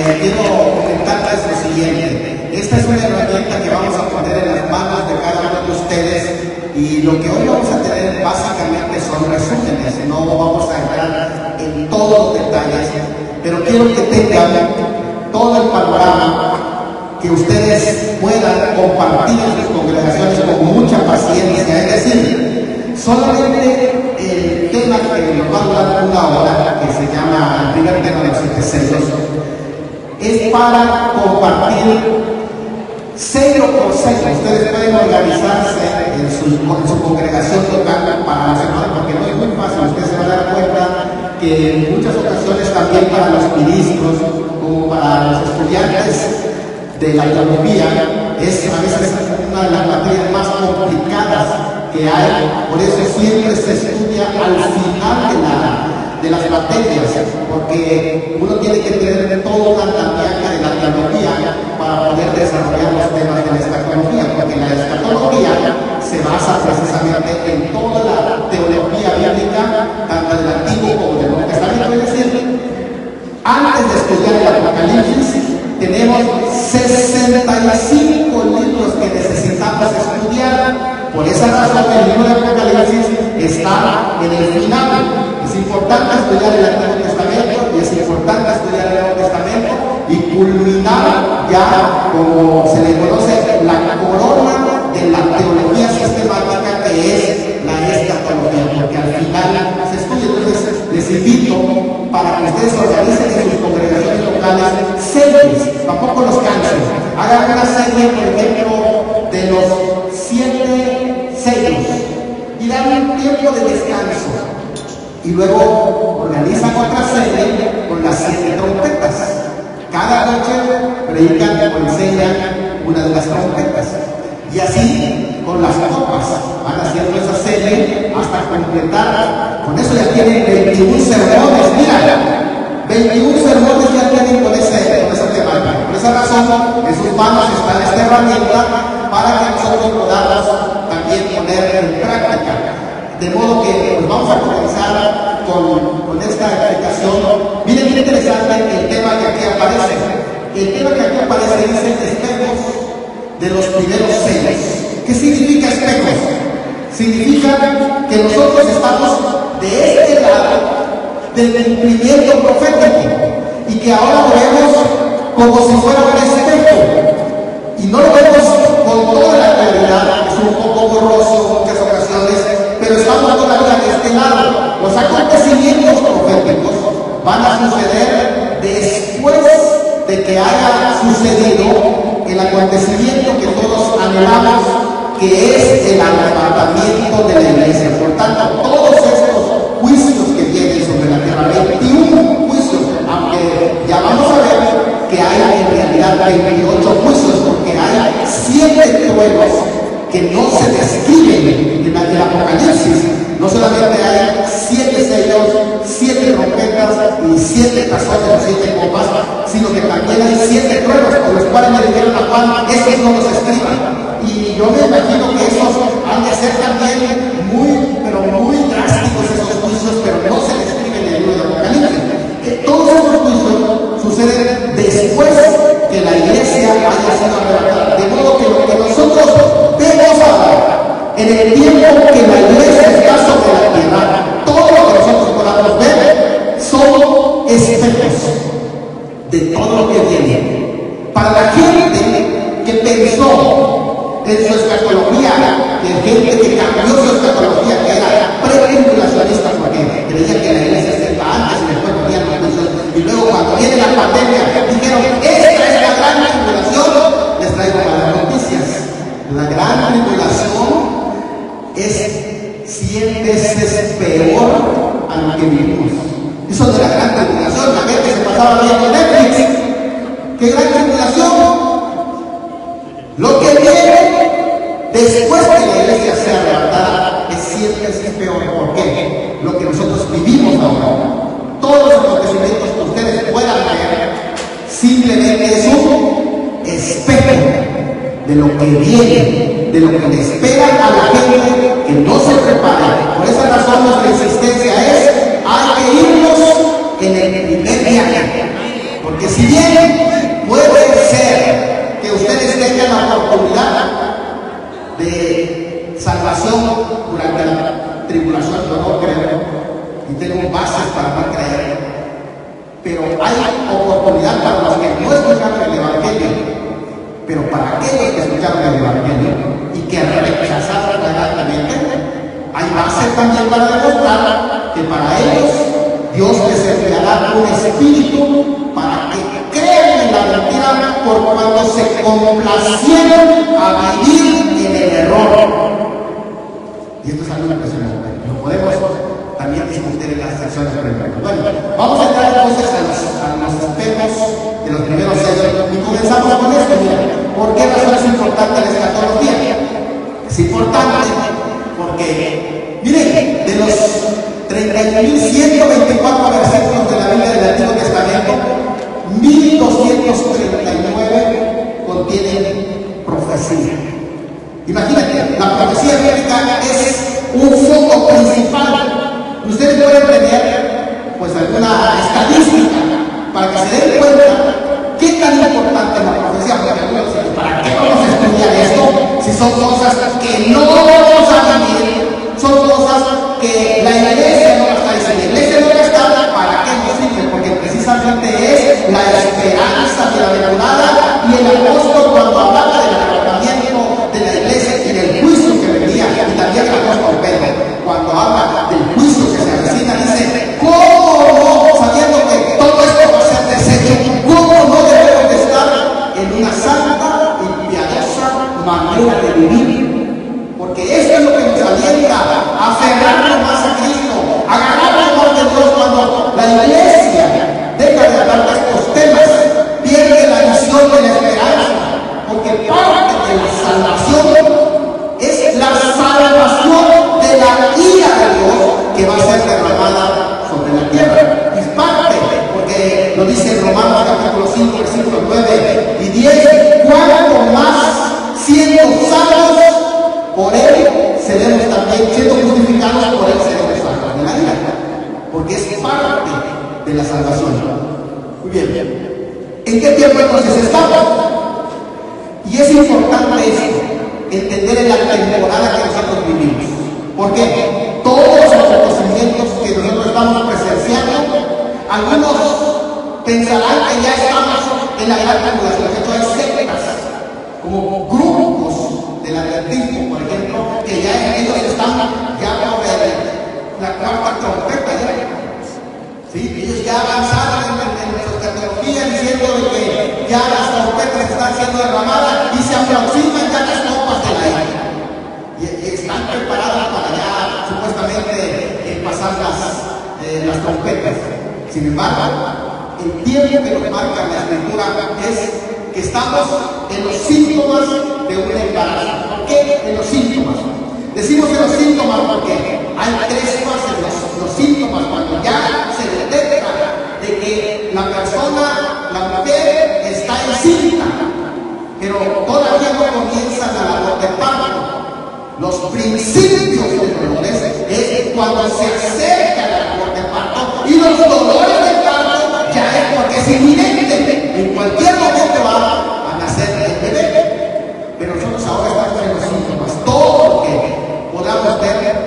quiero comentarles lo siguiente. Esta es una herramienta que vamos a poner en las manos de cada uno de ustedes, y lo que hoy vamos a tener básicamente son resúmenes. No vamos a entrar en todos los detalles, pero quiero que tengan todo el panorama, que ustedes puedan compartir en sus congregaciones con mucha paciencia. Es decir, solamente el tema que nos va a durar una hora, que se llama el primer tema de los 7 sellos, es para compartir sello por sello. Ustedes pueden organizarse en su congregación local para la semana, porque no es muy fácil. Ustedes se van a dar cuenta que en muchas ocasiones también para los ministros como para los estudiantes de la teología es a veces una de las materias más complicadas que hay. Por eso siempre se estudia al final de las materias, porque uno tiene que tener toda la andamiaje de la teología para poder desarrollar los temas de la escatología, porque la escatología se basa precisamente en toda la teología bíblica, tanto del Antiguo como del Nuevo Testamento. Es decir, antes de estudiar el Apocalipsis, tenemos 65 libros que necesitamos estudiar. Por esa razón, el libro de Apocalipsis está en el final. Es importante estudiar el Antiguo Testamento y es importante estudiar el Nuevo Testamento y culminar ya, como se le conoce, la corona de la teología sistemática, que es la escatología, porque al final se estudia. Entonces, les invito para que ustedes organicen en sus congregaciones locales series, tampoco los cansen. Hagan una serie, por ejemplo, de los 7 sellos y dan un tiempo de descanso. Y luego organizan otra serie con las 7 trompetas. Cada noche predican o enseñan una de las trompetas. Y así con las copas van haciendo esa serie hasta completar. Con eso ya tienen 21 sermones. Mira, 21 sermones ya tienen con esa temática. Por esa razón, en sus manos está esta herramienta para que nosotros podamos también poner en práctica. De modo que pues, vamos a comenzar con esta explicación. Miren qué interesante el tema que aquí aparece. El tema que aquí aparece dice espejos de los primeros sellos. ¿Qué significa espejos? Significa que nosotros estamos de este lado del cumplimiento profético y que ahora lo vemos como si fuera un espejo. Y no lo vemos con toda la claridad, es un poco borroso en muchas ocasiones, pero estamos todavía de este lado. Los acontecimientos proféticos van a suceder después de que haya sucedido el acontecimiento que todos anhelamos, que es el arrebatamiento de la iglesia. Por tanto, todos estos juicios que vienen sobre la tierra, 21 juicios, aunque ya vamos a ver que hay en realidad 28 juicios, porque hay 7 truenos que no se describen en el Apocalipsis. No solamente hay 7 sellos, 7 trompetas y 7 tazones o 7 copas, sino que también hay 7 truenos, por los cuales le dijeron a Juan, esos no los escriban. Y yo me imagino que esos han de ser también pero muy drásticos esos juicios, pero no se describen en el libro de Apocalipsis. Todos esos juicios suceden después que la iglesia haya sido arrebatada. De modo que lo que nosotros vemos ahora, en el tiempo que la iglesia está sobre la tierra, todo lo que nosotros podamos ver son espejos de todo lo que viene. Para la gente que pensó en su escatología, de gente que cambió su escatología, que era pre-tribulacionista, porque creía que la iglesia se iba antes y después ponían los juicios, y luego cuando viene la pandemia dijeron, esta es la gran tribulación. Les traigo malas noticias. La gran tribulación es 100 veces peor a lo que vivimos. Eso de la gran tribulación, la gente se pasaba viendo Netflix. ¿Qué gran tribulación? Lo que viene después que la iglesia sea arrebatada es 100 veces peor. ¿Por qué? Lo que nosotros vivimos ahora. Todos los acontecimientos que ustedes puedan ver simplemente es un espejo de lo que viene, de lo que le espera a la gente que no se prepara. Por esa razón nuestra insistencia es, hay que irnos en el primer viaje, porque si bien y tengo bases para no creer. Pero hay oportunidad para los que no escucharon el Evangelio, pero para aquellos que escucharon el Evangelio y que rechazaron radicalmente, hay bases también para demostrar que para ellos Dios les enviará un espíritu para que crean en la mentira por cuando se complacieron a vivir en el error. Y esto es algo impresionante. Lo podemos también discutir en las secciones previas. Bueno, vamos a entrar entonces a los temas de los primeros 6 y comenzamos con esto. Mira, ¿por qué razón es importante la escatología? Es importante porque, miren, de los 31.124 versículos de la Biblia del Antiguo Testamento, 1.239 contienen profecía. Imagínate, la profecía bíblica es un foco principal. Ustedes pueden tener pues alguna estadística para que se den cuenta qué tan importante es la profecía. ¿Para qué vamos a estudiar esto si son cosas que no vamos a vivir? Son cosas que la iglesia no está diciendo. La iglesia no está, ¿para qué nos sirve? Porque precisamente es la esperanza bienaventurada, y el apóstol cuando hablaba del arrebatamiento de la iglesia y del juicio que venía, y también el apóstol Pedro cuando habla del juicio que se avecina, dice: ¿cómo no? Sabiendo que todo esto va a ser deshecho, ¿cómo no debemos de estar en una santa y piadosa manera de vivir? Porque esto es lo que nos alienta a aferrarnos más a Cristo, a agarrarnos más de Dios. Cuando la iglesia deja de hablar de estos temas, pierde la visión de la esperanza, porque parte de la salvación es la salvación de la ira de Dios que va a ser derramada sobre la tierra. Es parte, porque lo dice en Romanos capítulo 5, versículos 9 y 10: cuanto más siendo salvos por él, seremos también, siendo justificados por él, seremos salvos de la ira, porque es parte de la salvación. Muy bien. ¿En qué tiempo entonces estamos? Y es importante eso, entender en la temporada que nosotros vivimos. Porque todos los acontecimientos que nosotros estamos presenciando, algunos pensarán que ya estamos en la gran tribulación. De hecho, hay sectas, como grupos del atletismo, por ejemplo, que ya ellos están ya por la cuarta trompeta. ¿Sí? Ellos ya avanzaron en su tecnología diciendo que ya las trompetas están siendo derramadas y se aproximan ya las copas de la ira. Y están preparados para ya supuestamente pasar las trompetas. Sin embargo, el tiempo que nos marca la escritura es que estamos en los síntomas de un embarazo. ¿Por qué en los síntomas? Decimos en los síntomas porque hay 3 fases. Los síntomas, cuando ya se detecta de que la persona, la mujer, está encinta, pero todavía no comienza la labor de parto. Los principios de dolores es cuando se acerca la labor de parto, y los dolores de parto ya es porque es inminente. En cualquier momento va a nacer el bebé. Pero nosotros ahora estamos en los síntomas. Todo lo que podamos ver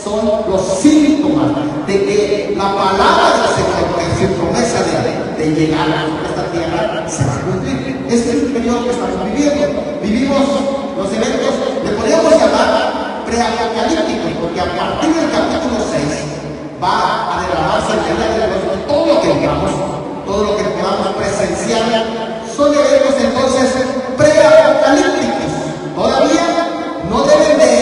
son los síntomas de que la palabra del Señor, que su promesa de llegar a esta tierra, se va a cumplir. Este es el periodo que estamos viviendo. Vivimos los eventos, le podríamos llamar preapocalípticos, porque a partir del capítulo 6 va a derramarse el día de Dios. Todo lo que digamos, todo lo que podamos presenciar, son eventos entonces preapocalípticos. Todavía no deben de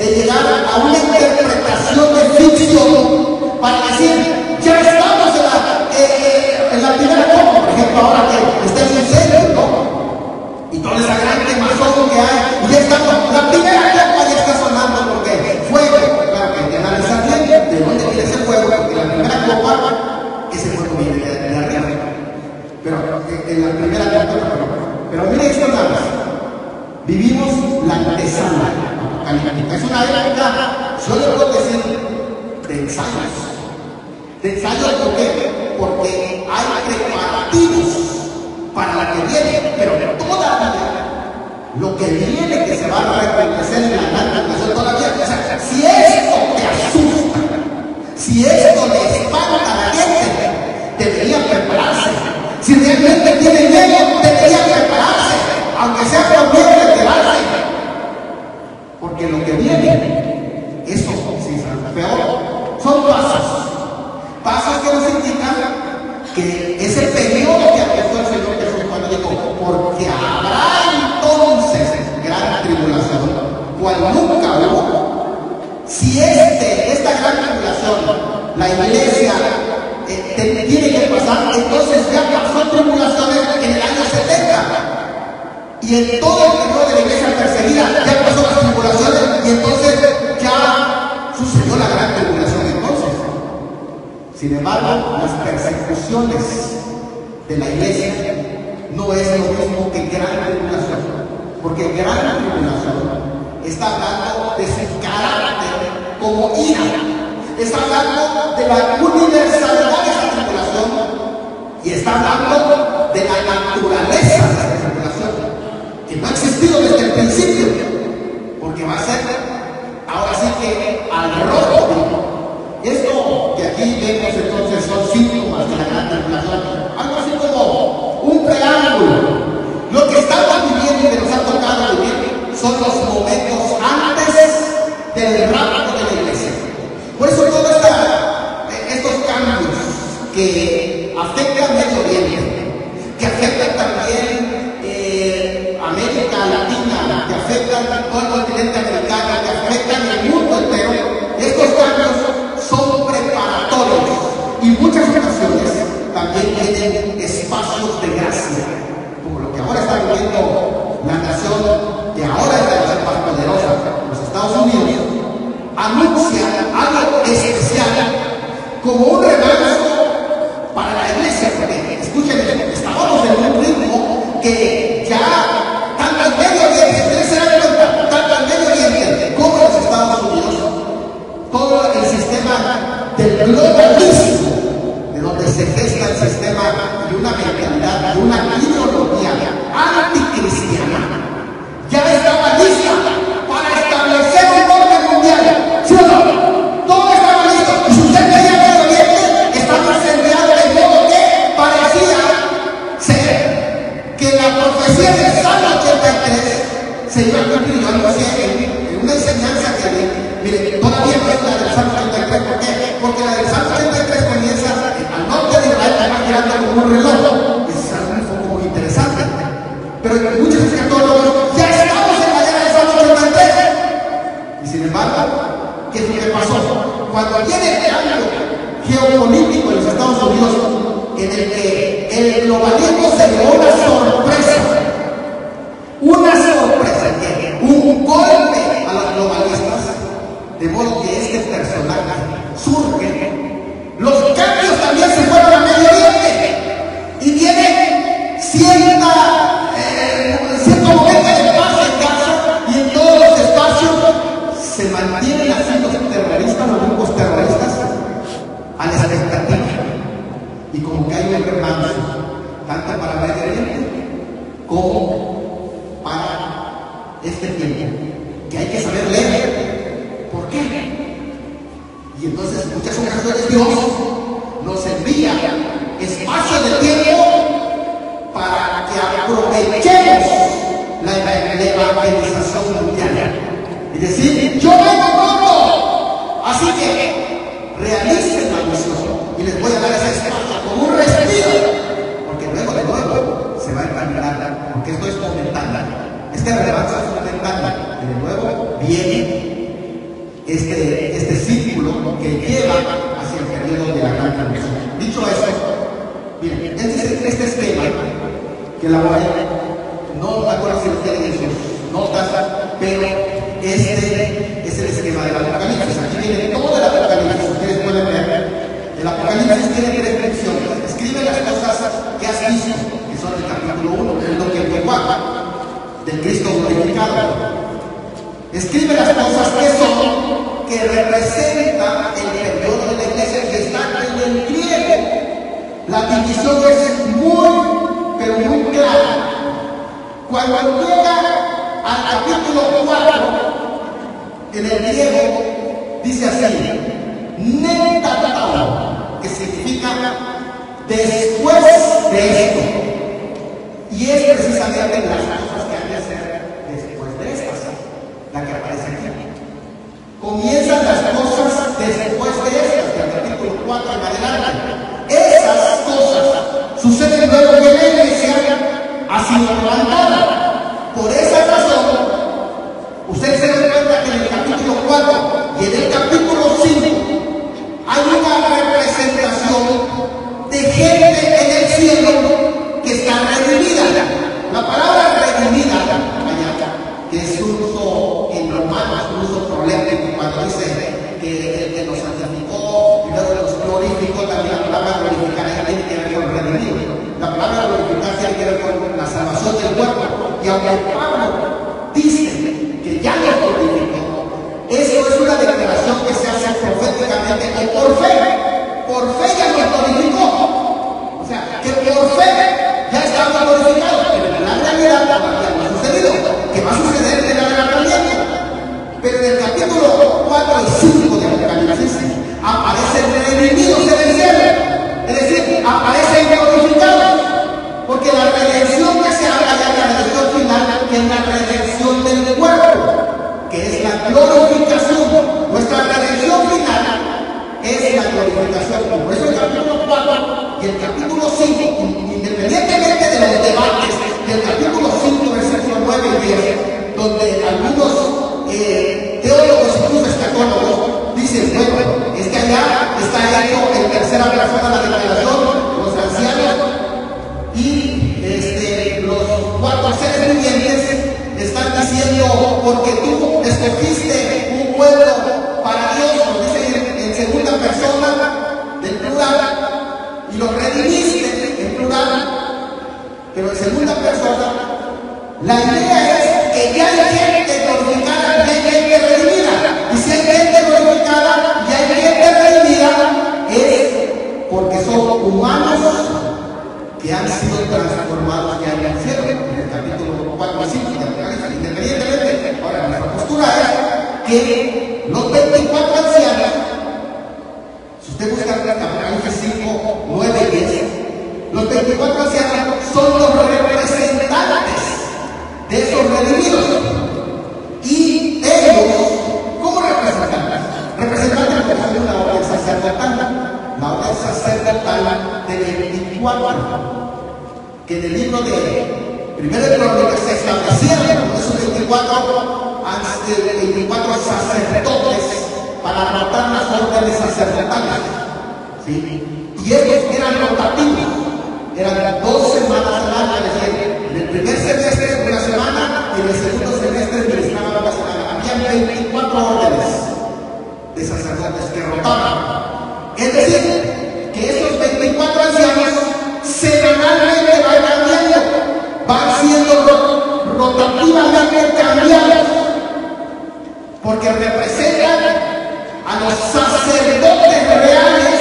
llegar a una interpretación de ficción para decir: ya estamos en la primera copa, por ejemplo, ahora que está en serio, ¿no? Y toda esa gran quemazón que hay, y ya estamos, la primera copa ya está sonando, porque fuego. Claro que hay que analizar bien de dónde viene ese fuego, porque la primera copa, ese fuego viene de arriba. Pero en la primera copa, pero miren esto nada más. Vivimos la antesala apocalíptica. Es una época, yo le puedo decir, de ensayos. De ensayos, ¿por qué? Porque hay preparativos para la que viene, pero todavía lo que viene, que se va a reconocer en la gran tribulación todavía. O sea, si esto te asusta, Si esto le espanta a la gente, debería prepararse. Si realmente tiene miedo, debería prepararse, aunque sea por miedo de quedarse. Porque lo que viene, eso sí es peor, son pasos. Pasos que nos indican que ese periodo que apuntó el Señor Jesús cuando dijo, porque habrá entonces gran tribulación, cual nunca hubo. Si esta gran tribulación, la iglesia tiene que pasar, entonces ya pasó tribulaciones en el año 70. Y en todo el periodo de la iglesia perseguida ya pasó las tribulaciones y entonces ya sucedió la gran tribulación entonces. Sin embargo, las persecuciones de la iglesia no es lo mismo que gran tribulación, porque gran tribulación está hablando de su carácter como ira, está hablando de la universalidad de esa tribulación y está hablando de la naturaleza de esa tribulación, que no ha existido desde el principio, porque va a ser ahora sí que al rojo. Esto que aquí vemos entonces son síntomas de la gran tribulación, algo así como un preámbulo. Lo que estamos viviendo y que nos ha tocado vivir son los momentos antes del rapto de la iglesia. Por eso todos estos cambios que afectan Medio Oriente, que afectan también América Latina, que afectan todo el continente americano, que afectan el mundo entero, estos cambios son preparatorios y muchas ocasiones también tienen espacios de gracia, como lo que ahora está viviendo la nación que ahora es la nación más poderosa, los Estados Unidos, anuncia algo especial como un remanso para la iglesia, porque escuchen, estábamos en un ritmo que ya tanto en Medio Oriente, ustedes se dan cuenta, tanto en Medio Oriente como en los Estados Unidos, todo el sistema del globalismo, de donde se gesta el sistema de una mentalidad, de una ideología anticristiana, ya estaba lista para establecer un orden mundial. ¿Sí o no? Todo estaba listo. Y si usted veía Medio Oriente, estaba incendiado de modo que parecía ser que la profecía del Salmo 83 se iba a cumplir. Yo algo así en una enseñanza que mire, todavía no es la del Salmo 83. ¿Por qué? Porque la del Salmo 83 comienza al norte de Israel, va girando como un reloj. Es algo muy interesante. Pero muchos escatólogos ya estamos en la guerra del Salmo 83. Y sin embargo, ¿qué es lo que pasó? Cuando viene el cambio geopolítico en los Estados Unidos, en el que el globalismo se dio una sorpresa, un golpe a los globalistas, de modo que este personaje surge. Los cambios también se fueron a Medio Oriente y viene cierto momento de paz en Gaza y en todos los espacios se mantienen así los terroristas, los grupos terroristas a la expectativa. Y como que hay un remanso, tanto para Medio Oriente como para este tiempo, que hay que saber leer. ¿Por qué? Y entonces muchas ocasiones Dios nos envía espacio de tiempo para que aprovechemos la evangelización mundial. Es decir, yo vengo pronto, así que realicen la misión y les voy a dar ese espacio como un respiro, porque luego de nuevo se va a encaminar, porque esto es momentáneo. Este relevancia es momentáneo y de nuevo viene este círculo que lleva hacia el periodo de la gran tribulación. Dicho eso, miren, este esquema que la voy no me acuerdo si lo tienen en sus notas, pero este es el esquema del Apocalipsis. Aquí viene todo el Apocalipsis, ustedes pueden ver. El Apocalipsis tiene tres secciones. Escribe las cosas que has visto, que son el capítulo 1, que es lo que fue del Cristo glorificado. Escribe las cosas que son, que representan el periodo de la iglesia, que está en el griego. La división es pero muy clara. Cuando llega al capítulo 4, en el griego, dice así: netatao, que significa después de esto. Y es precisamente las cosas que hay que hacer después de estas, la que aparece aquí. Comienzan las cosas después de estas, del capítulo 4 en adelante. Esas cosas suceden luego que la iglesia ha sido levantada. Por esa razón, ustedes se dan cuenta que en el capítulo 4 y en el capítulo 5 hay una representación de gente en el cielo que está redimida. La palabra redimida, que es un uso en Romanos, un uso prolético, cuando dice que nos santificó y luego nos glorificó, también la palabra glorificar tiene que ver con redimido. La palabra glorificar tiene que ver con la salvación del cuerpo. Y aunque Pablo dice que ya nos glorificó, eso es una declaración que se hace proféticamente o por fe. Por fe ya nos glorificó. O sea, que por fe ya estamos glorificados. Pero en la realidad todavía no ha sucedido. Que va a suceder en el arrebatamiento. Pero en el capítulo 4 y 5 de Apocalipsis aparecen redimidos en el cielo. Es decir, aparecen glorificados. Porque la redención que se habla ya en la redención final es la redención del cuerpo, que es la glorificación. Nuestra redención final es la glorificación. Por eso el capítulo 4 y el capítulo 5, independientemente de los debates del capítulo 5, versículos 9 y 10, donde algunos teólogos, incluso escatólogos, dicen, bueno, es que allá está hecho en tercera persona la declaración, los ancianos y los cuatro seres vivientes están diciendo, porque tú escogiste un pueblo para Dios, lo dicen en segunda persona del plural, y lo redimiste en plural, pero en segunda persona. La idea es que ya hay gente glorificada y hay gente redimida. Y si hay gente glorificada y hay gente redimida, es porque son humanos que han sido transformados ya en el cielo, en el capítulo 4 y 5 de Apocalipsis, independientemente. Ahora, nuestra postura es que los 24 ancianos, si usted busca Apocalipsis 5, 9 y 10, los 24 ancianos son los representantes de esos redimidos. Y ellos, ¿cómo representantes? Representantes porque son una orden sacerdotal. La orden sacerdotal de 24, que en el libro de 1 de Crónicas se establecieron esos 24 sacerdotes para anotar las órdenes sacerdotales. ¿Sí? Y ellos eran rotativos, eran 2 semanas al año, es decir, en el primer semestre una semana y en el segundo semestre ministraban una semana. Había 24 órdenes de sacerdotes que rotaban. Es decir, que esos 24 ancianos semanalmente van cambiando, van siendo rotativamente cambiados, porque representan a los sacerdotes reales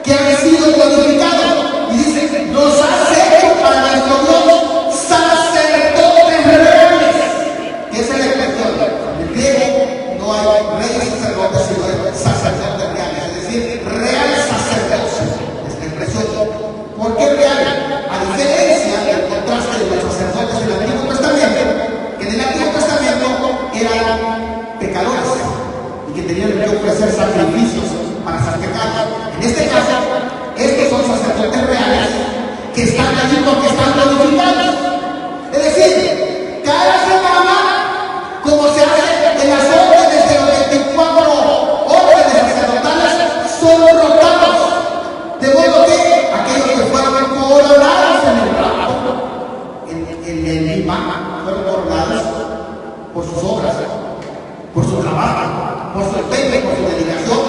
que han sido glorificados. Y dicen, los has hecho para nuestro Dios sacerdotes reales. ¿Qué es la expresión? En griego no hay reyes sacerdotes, sino sacerdotes reales. Real sacerdocio, esta expresión. ¿Por qué real? A diferencia del contraste de los sacerdotes del Antiguo Testamento, que en el Antiguo Testamento eran pecadores y que tenían que ofrecer sacrificios para sus pecados. En este caso, estos son sacerdotes reales que están allí porque están glorificados. Es decir, cada semana, como se hace en las órdenes de los 24 órdenes sacerdotales, son rotados, de modo que aquellos que fueron coronados en el trabajo, en el imán, fueron coronados por sus obras, por su trabajo, por su empeño, por su dedicación.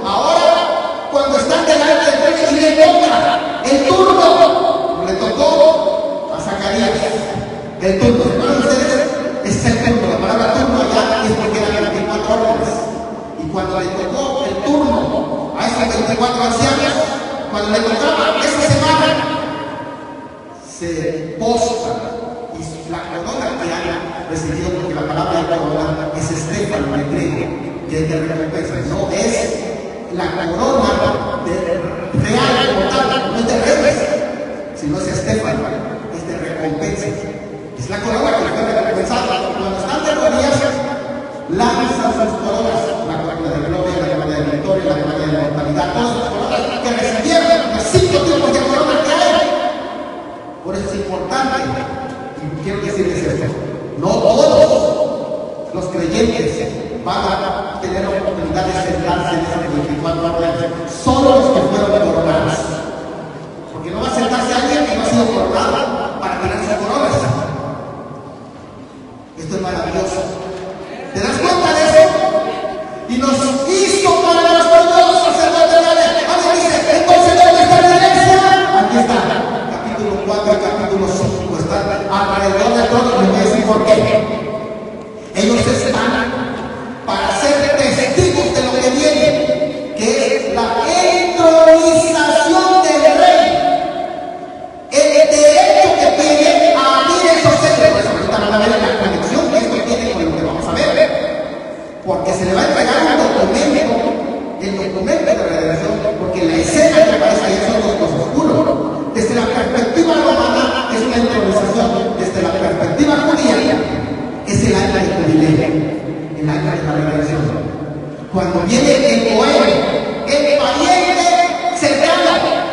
Ahora, cuando están delante del rey y le toca el turno, le tocó a Zacarías el turno. ¿Recuerdan ustedes? Ese es el turno. La palabra turno allá es porque eran 24 órdenes. Y cuando le tocó el turno a esos 24 ancianos, cuando le tocaba esa semana, se posta y la corona que haya recibido, porque la palabra de corona es estéfano en griego, que es de recompensa, no es la corona real, como tal, no es de reyes, sino es Estéfano, es de recompensa. Es la corona que fue recompensada. Cuando están de rodillas, lanzan sus coronas, la corona de gloria, la corona de victoria, la corona de inmortalidad, todas las coronas que recibieron, los 5 tipos de coronas que hay. Por eso es importante, y quiero decirles esto, no todos los creyentes van a tener la oportunidad de sentarse en esas 24 horas, solo los que fueron coronados. Porque no va a sentarse alguien que no ha sido coronado para tener sus coronas. Esto es maravilloso. ¿Te das cuenta de eso? Y nos hizo para los sacerdotes reales. Alguien dice, entonces ¿dónde está la iglesia? Aquí está, capítulo 4 y capítulo 5. Están alrededor de todo. Les voy a decir por qué. Ellos están para ser testigos de lo que viene, que es la entronización del rey. El derecho que tiene a abrir esos sellos. Por eso ahorita van a ver la conexión que esto tiene con lo que vamos a ver. Porque se le va a entregar un documento, el documento de revelación, porque la escena que aparece ahí son los dos oscuros. Desde la perspectiva romana es una entronización, desde la perspectiva judía es el año de jubileo, el año de la revelación. Cuando viene el Cohen, el pariente cercano,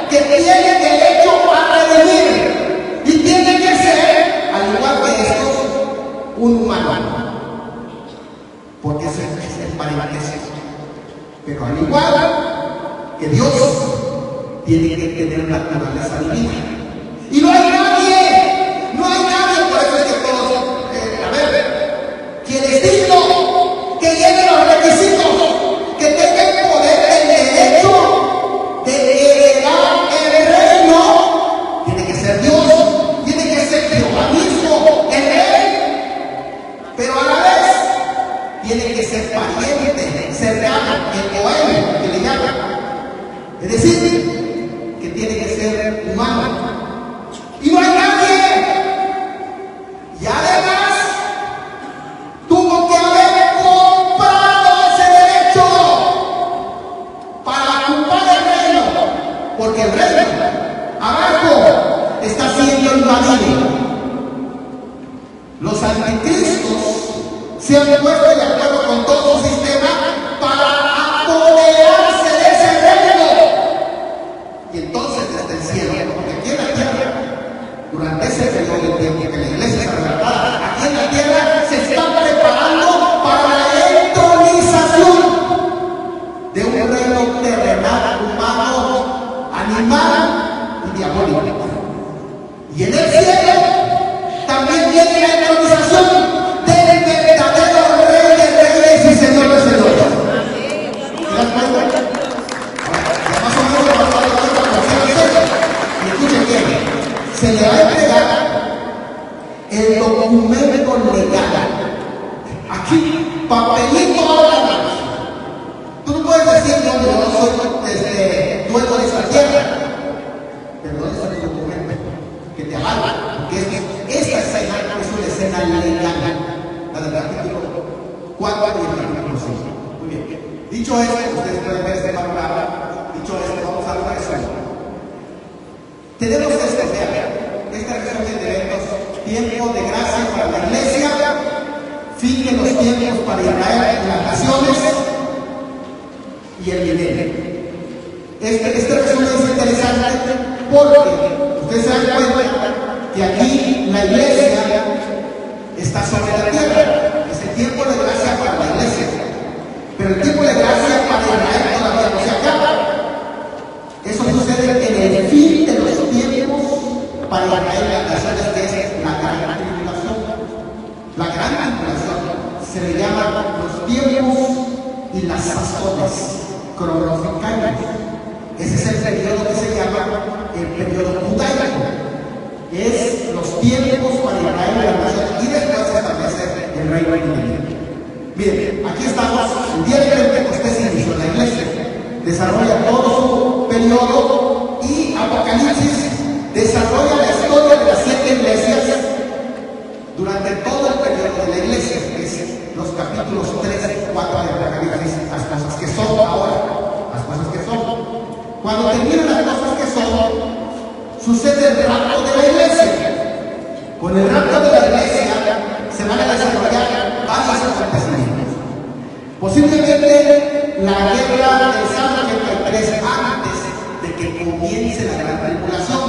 que tiene derecho a redimir, y tiene que ser, al igual que estos, un humano. Porque ese es el parentesco. Pero al igual que Dios, tiene que tener una naturaleza divina. Y no hay nadie, no hay nadie, por eso es que todos, a ver, quien es digno, que llene los requisitos, que tenga el poder, el derecho de heredar el reino, tiene que ser Dios, tiene que ser Jehová mismo, el rey, pero a la vez tiene que ser pariente, cercano, el Cohen, que le llaman. Es decir, que tiene que ser humano. Y no hay nadie. Y además, tuvo que haber comprado ese derecho para ocupar el reino. Porque el reino, abajo, está siendo invadido. Los anticristos se han puesto de acuerdo con todo su sistema para apoderarse de ese reino. Y entonces desde el cielo, porque aquí en la tierra, durante ese periodo de tiempo que la iglesia está arrebatada, aquí en la tierra se está preparando para la entronización de un reino terrenal, humano, animal y diabólico. Y en el cielo también viene la entronización del verdadero rey de reyes y señor de señores. ¿Te das cuenta? Ya más o menos lo vamos a dar cuenta. Y escuchen bien, se le va a entregar el documento legal. Aquí, papelito ahora más. Tú no puedes decir, no, yo no soy dueño de esta tierra. Pero ¿dónde está tu documento? Que te avala. Porque esta escena es una escena legal. La del capítulo 4 y el capítulo 5. Muy bien. Dicho esto, ustedes pueden ver este panorama. Dicho esto, vamos a la resumen. Tenemos esta resumen de eventos: tiempo de gracia para la iglesia, fin de los tiempos para Israel en las naciones y el milenio. Este resumen es interesante porque ustedes se dan cuenta que aquí la iglesia está sobre la tierra. Es el tiempo de gracia para la iglesia, pero el tiempo de gracia para Israel todavía no se acaba. Eso sucede en el fin de los tiempos para Israel y las naciones, que es la gran tribulación. La gran tribulación se le llama los tiempos y las sazones cronológicamente. Ese es el periodo que se llama el periodo judaico. Es los tiempos para Israel y las naciones, y después se establece el reino divino. Miren, aquí estamos, el día de Pentecostés inició la iglesia, desarrolla todo su periodo, y Apocalipsis desarrolla la historia de las 7 iglesias durante todo el periodo de la iglesia, que es los capítulos 3 y 4 de Apocalipsis, hasta los que son ahora, hasta cuando terminan las cosas que son, sucede el rapto de la iglesia. Con el rapto de la iglesia se van a desarrollar varios acontecimientos. Posiblemente la guerra del Salmo 83 antes de que comience la gran tribulación.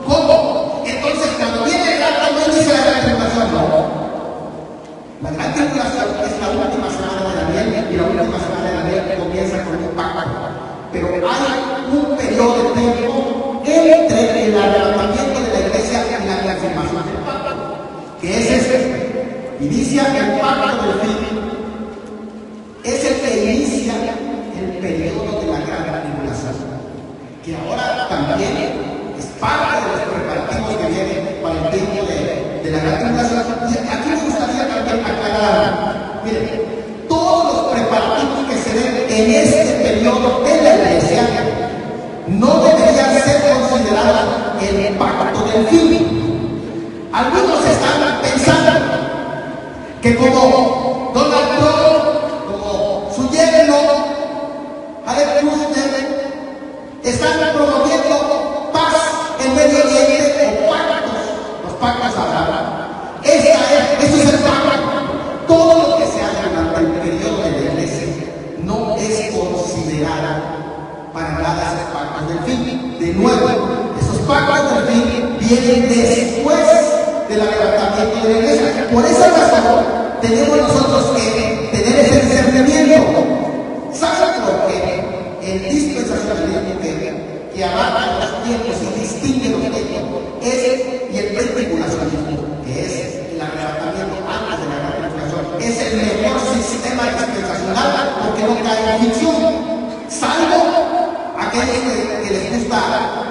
¿Cómo? Entonces, cuando viene el rapto, no inicia la gran tribulación, no. La gran tribulación es la última semana de Daniel, y la última semana de Daniel comienza con un pacto. Pero hay un periodo de tiempo entre el arrebatamiento de la iglesia y la confirmación del pacto, que es este. Inicia el pacto del fin. Es el que inicia el periodo de la gran tribulación, que ahora también es parte de los preparativos que vienen para el tiempo de la gran tribulación. Y aquí me gustaría también aclarar, miren, todos los preparativos que se den en este periodo de la iglesia no deberían ser considerados el pacto del fin. Algunos están pensando que como Donald Trump, como su yerno, Jared Kushner, están promoviendo paz en Medio Oriente o pactos, los pactos Abraham. Eso es el pacto. Todo lo que se haga durante el periodo de la iglesia no es considerado para nada esos pactos del fin. De nuevo, esos pactos del fin vienen después del levantamiento de la iglesia. Por esa razón tenemos nosotros que tener ese discernimiento. ¿Saben por qué? El dispensacionalismo que abarca los tiempos y distingue los tiempos y el pretribulacionismo, que es el arrebatamiento antes de la gran tribulación, es el mejor sistema dispensacional porque no cae en ficción, salvo aquellos que les gusta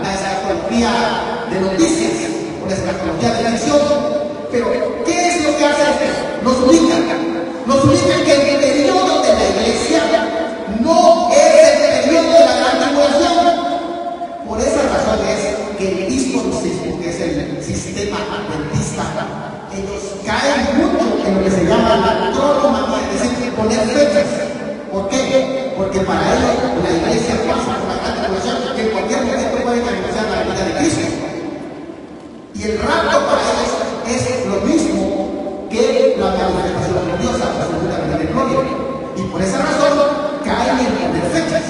la escatología de noticias o la escatología de la ficción. Pero ¿qué es lo que hace esto? Nos ubica que el periodo de la iglesia no es el periodo de la gran tribulación. Por esa razón es que el dispensacionalismo, que es el sistema adventista, ellos caen mucho en lo que se llama la cronomanía, es decir, poner fechas. ¿Por qué? Porque para ellos la iglesia pasa por la gran tribulación, que en cualquier momento puede anunciar la venida de Cristo. Y el rapto para ellos es lo mismo que la manifestación gloriosa, la segunda venida de gloria. Y por esa razón caen en poner fechas.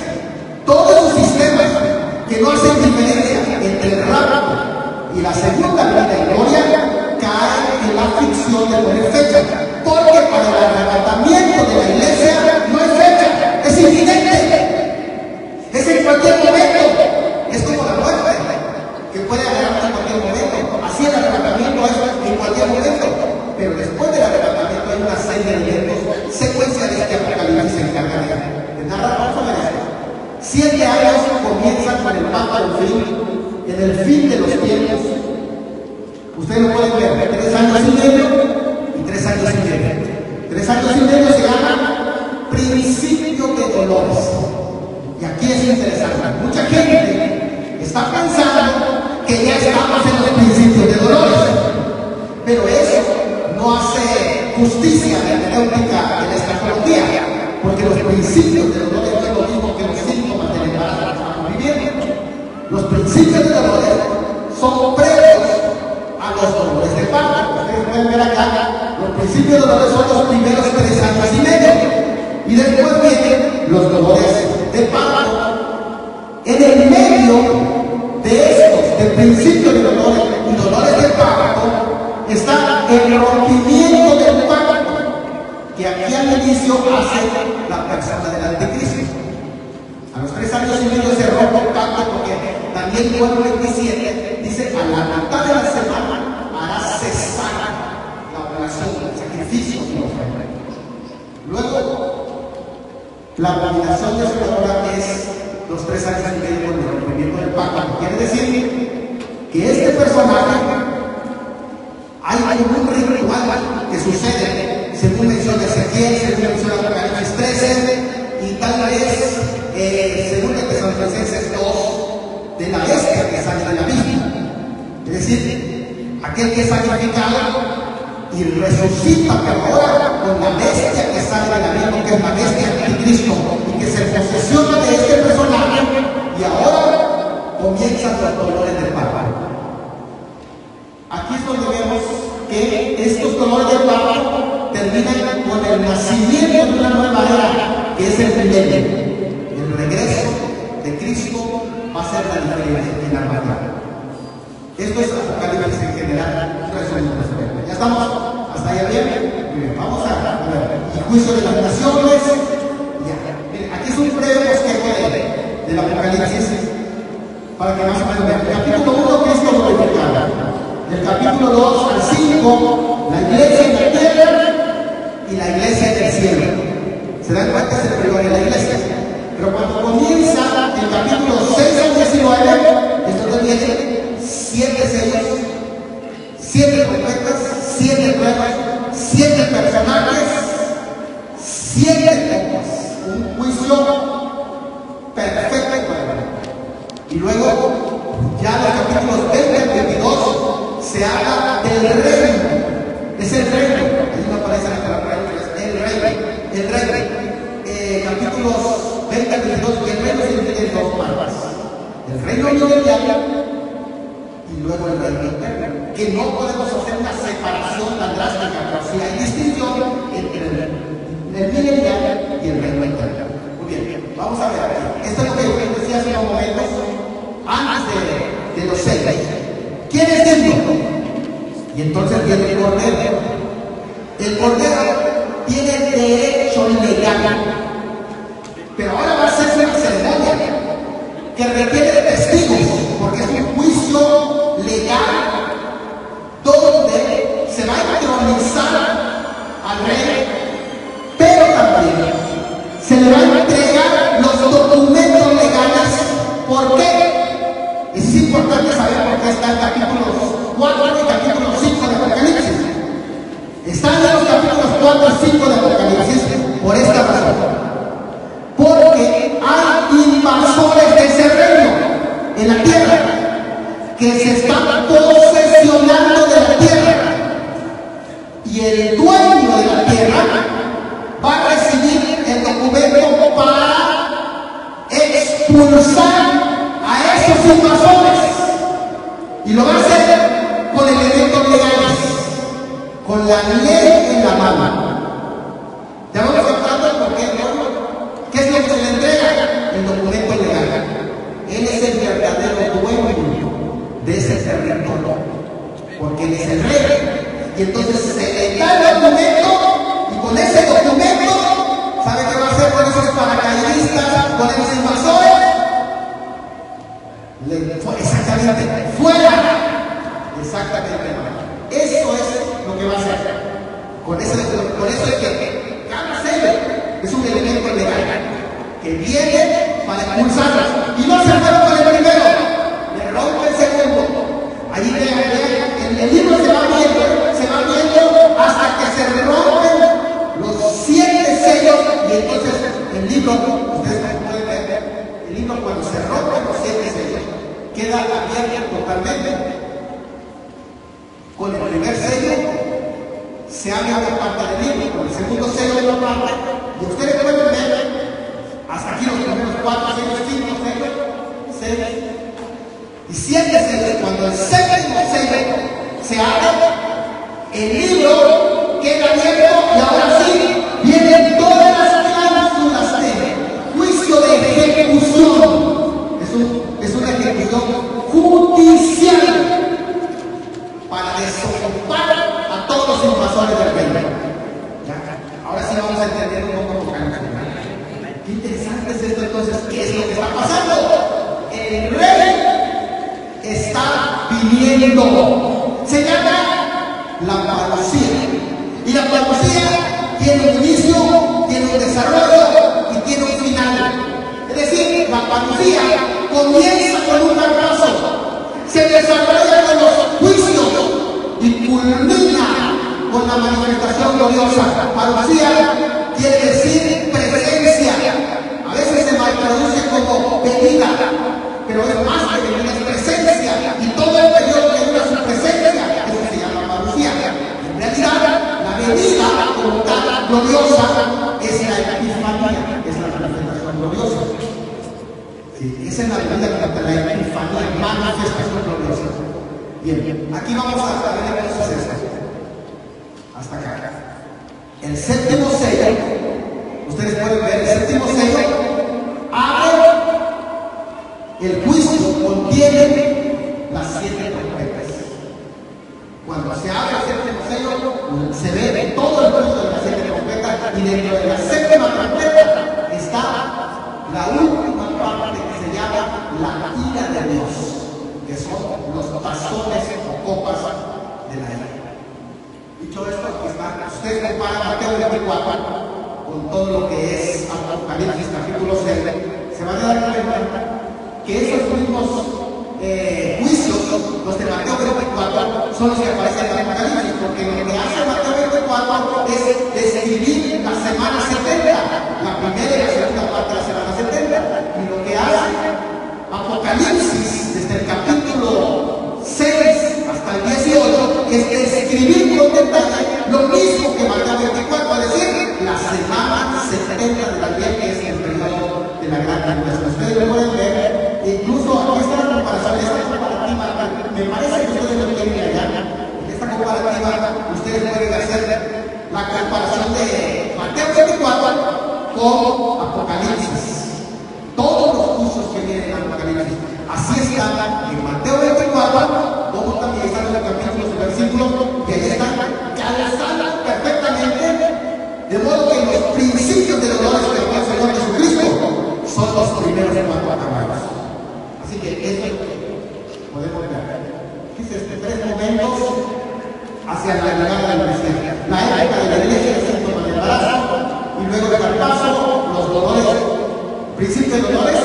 Todos esos sistemas que no hacen diferencia entre el rapto y la segunda venida de gloria caen en la ficción de poner fecha, porque para el arrebatamiento de la iglesia no es fecha, es inminente, es en cualquier momento, es como la muerte, que puede agarrarse en cualquier momento. Así el arrebatamiento es en cualquier momento, pero después del arrebatamiento hay una serie de eventos, secuencia de este Apocalipsis se encarga de narrar. Vamos a ver esto. 7 años comienzan con el pacto del fin, en el fin de los tiempos. Ustedes lo pueden ver, 3 años y medio y 3 años y medio. 3 años y medio se llama principio de dolores. Y aquí es interesante. Mucha gente está pensando que ya estamos en los principios de dolores. Pero eso no hace justicia a la hermenéutica de la escatología, porque los principios de dolores no es lo mismo que los síntomas del embarazo que estamos viviendo. Los principios de dolores son previos a los dolores de parto. Ustedes pueden ver acá, los principios de dolores son los primeros 3 años y medio, y después vienen los dolores de parto. En el medio de estos, de principios de dolores y dolores de parto, está el rompimiento del pacto, que aquí al inicio hace la persona del anticristo. A los 3 años y medio se rompe el pacto, porque Daniel 4:27 dice: a la mitad de la semana hará cesar la oración, el sacrificio y la ofrenda. Luego, la abominación desoladora es los 3 años y medio con el rompimiento del pacto. Quiere decir que este personaje, hay un ritual que sucede, según menciona Ezequiel, según menciona Apocalipsis 13, y tal vez, según Tesalonicenses 2, de la bestia que sale de la misma. Es decir, aquel que es sacrificado y resucita, pero ahora con la bestia que sale de la misma, que es la bestia de Cristo, y que se posesiona de este personaje, y ahora comienzan los dolores de parto. Aquí es donde vemos que estos dolores de parto terminan con el nacimiento de una nueva era, que es el milenio. El regreso de Cristo va a ser la diferencia en la humanidad. Esto es Apocalipsis en general. ¿Ya estamos hasta allá bien? Muy bien, vamos a ver. El juicio de las naciones. Ya. Aquí es un breve bosquejo del Apocalipsis para que más o menos vean. El capítulo 1, Cristo glorificado. Del capítulo 2 al 5, la iglesia en la tierra y la iglesia en el cielo. ¿Se dan cuenta? Es el periodo de la iglesia. Pero cuando comienza el capítulo 6 al 19, entonces viene 7 sellos, 7 profetas, 7 pruebas, 7 personajes, 7 temas, un juicio perfecto. Y luego, ya en los capítulos 20 al 22, se habla del reino. Es el reino. Ahí no aparece la palabra reino, es el reino. Capítulos 20 al 22, el reino se divide en 2 partes. El reino mundial y luego el reino eterno, que no podemos hacer una separación tan drástica, pero sí hay distinción entre el milenial y el reino eterno. Muy bien, vamos a ver aquí. Esto es lo que yo decía hace unos momentos, antes de los 6. ¿Quién es Cristo? Y entonces viene el Cordero. El Cordero tiene derecho legal, pero ahora va a ser una ceremonia que requiere de testigos, porque es un juicio legal donde se va a entronizar al rey, pero también se le va a entregar los documentos legales. ¿Por qué? Es importante saber por qué está el capítulo 4 y capítulo 5 de Apocalipsis. Están en los capítulos 4 y 5 de Apocalipsis por esta razón. Porque hay invasores de ese reino en la tierra que se están posesionando de la tierra, y el dueño de la tierra va a recibir el documento para expulsar a esos invasores, y lo va a hacer con elementos legales, con la ley en la mano. Ya vamos contando por qué no. ¿Qué es lo que se le entrega? El documento legal. Él es el verdadero dueño de ese territorio, porque él es el rey. Y entonces se le da el documento, y con ese documento, ¿sabe qué va a hacer con esos paracaidistas, con esos invasores? Exactamente, fuera. Exactamente. Eso es lo que va a hacer. Por eso es que cada sello es un elemento legal que viene para expulsarlas. Y no se fueron con el primero, le rompe el segundo. Allí el libro se va viendo hasta que se rompen los 7 sellos. Y entonces el libro, ustedes pueden ver, el libro cuando se rompen los 7 sellos, queda abierto totalmente. Con el primer sello se abre una parte del libro, con el segundo sello de la parte, y ustedes pueden ver hasta aquí los primeros 4 sellos, 5 sellos, 6 y 7 sellos. Cuando el séptimo sello se abre, el libro queda abierto, y ahora sí vienen todas las cláusulas de juicio de ejecución. Es una ejecución judicial para desocupar a todos los invasores del reino. Ahora sí vamos a entender un poco qué interesante es esto. Entonces, ¿qué es lo que está pasando? El rey está viniendo. Se llama la parucía. Y la parucía tiene un inicio, tiene un desarrollo y tiene un final. Es decir, la parucía comienza con un fracaso, se desarrolla con los juicios y culmina con la manifestación gloriosa. Parucía quiere decir presencia. A veces se traduce como venida, pero es más que venida, es presencia. Y todo el periodo que dura su presencia, eso se llama parucía. En realidad, la venida como tal gloriosa es la epifanía, es la manifestación gloriosa. Sí, dice en la Biblia que la epifanía, manifestación gloriosa. Bien, aquí vamos a ver entonces esto. Hasta acá. El séptimo sello, ustedes pueden ver, el séptimo sello abre el juicio, contiene las 7 trompetas. Cuando se abre el séptimo sello, se ve todo el juicio de las 7 trompetas, y dentro de la séptima trompeta está la última parte que se llama la ira de Dios, que son los tazones o copas de la ira. Dicho esto, aquí está. Ustedes comparan Mateo 24 con todo lo que es Apocalipsis capítulo 6, se van a dar cuenta que esos mismos juicios, los de Mateo 24, son los que aparecen en Apocalipsis, porque lo que hace Mateo 24 es describir la semana 70, la primera y la segunda parte de la semana 70, y lo que hace Apocalipsis desde el capítulo 6 hasta el 18 es describir con detalle lo mismo que Mateo 24, es decir, la semana 70 de la ley, que es el periodo de la gran tribulación. Ustedes lo pueden ver, incluso aquí está la comparación, esta comparativa, me parece que ustedes lo tienen allá. En esta comparativa, ustedes pueden hacer la comparación de Mateo 24 con Apocalipsis. Todos los juicios que vienen en Apocalipsis, así están en Mateo 24, como también están en los capítulos y versículos, y ahí están calzadas perfectamente, de modo que los principios de los dolores que fue el Señor Jesucristo son los primeros 4 caballos. Así que esto es lo que podemos ver. Dice 3 momentos hacia la llegada de la iglesia. La época de la iglesia es el síntoma del embarazo, y luego del paso, los dolores, principios de dolores y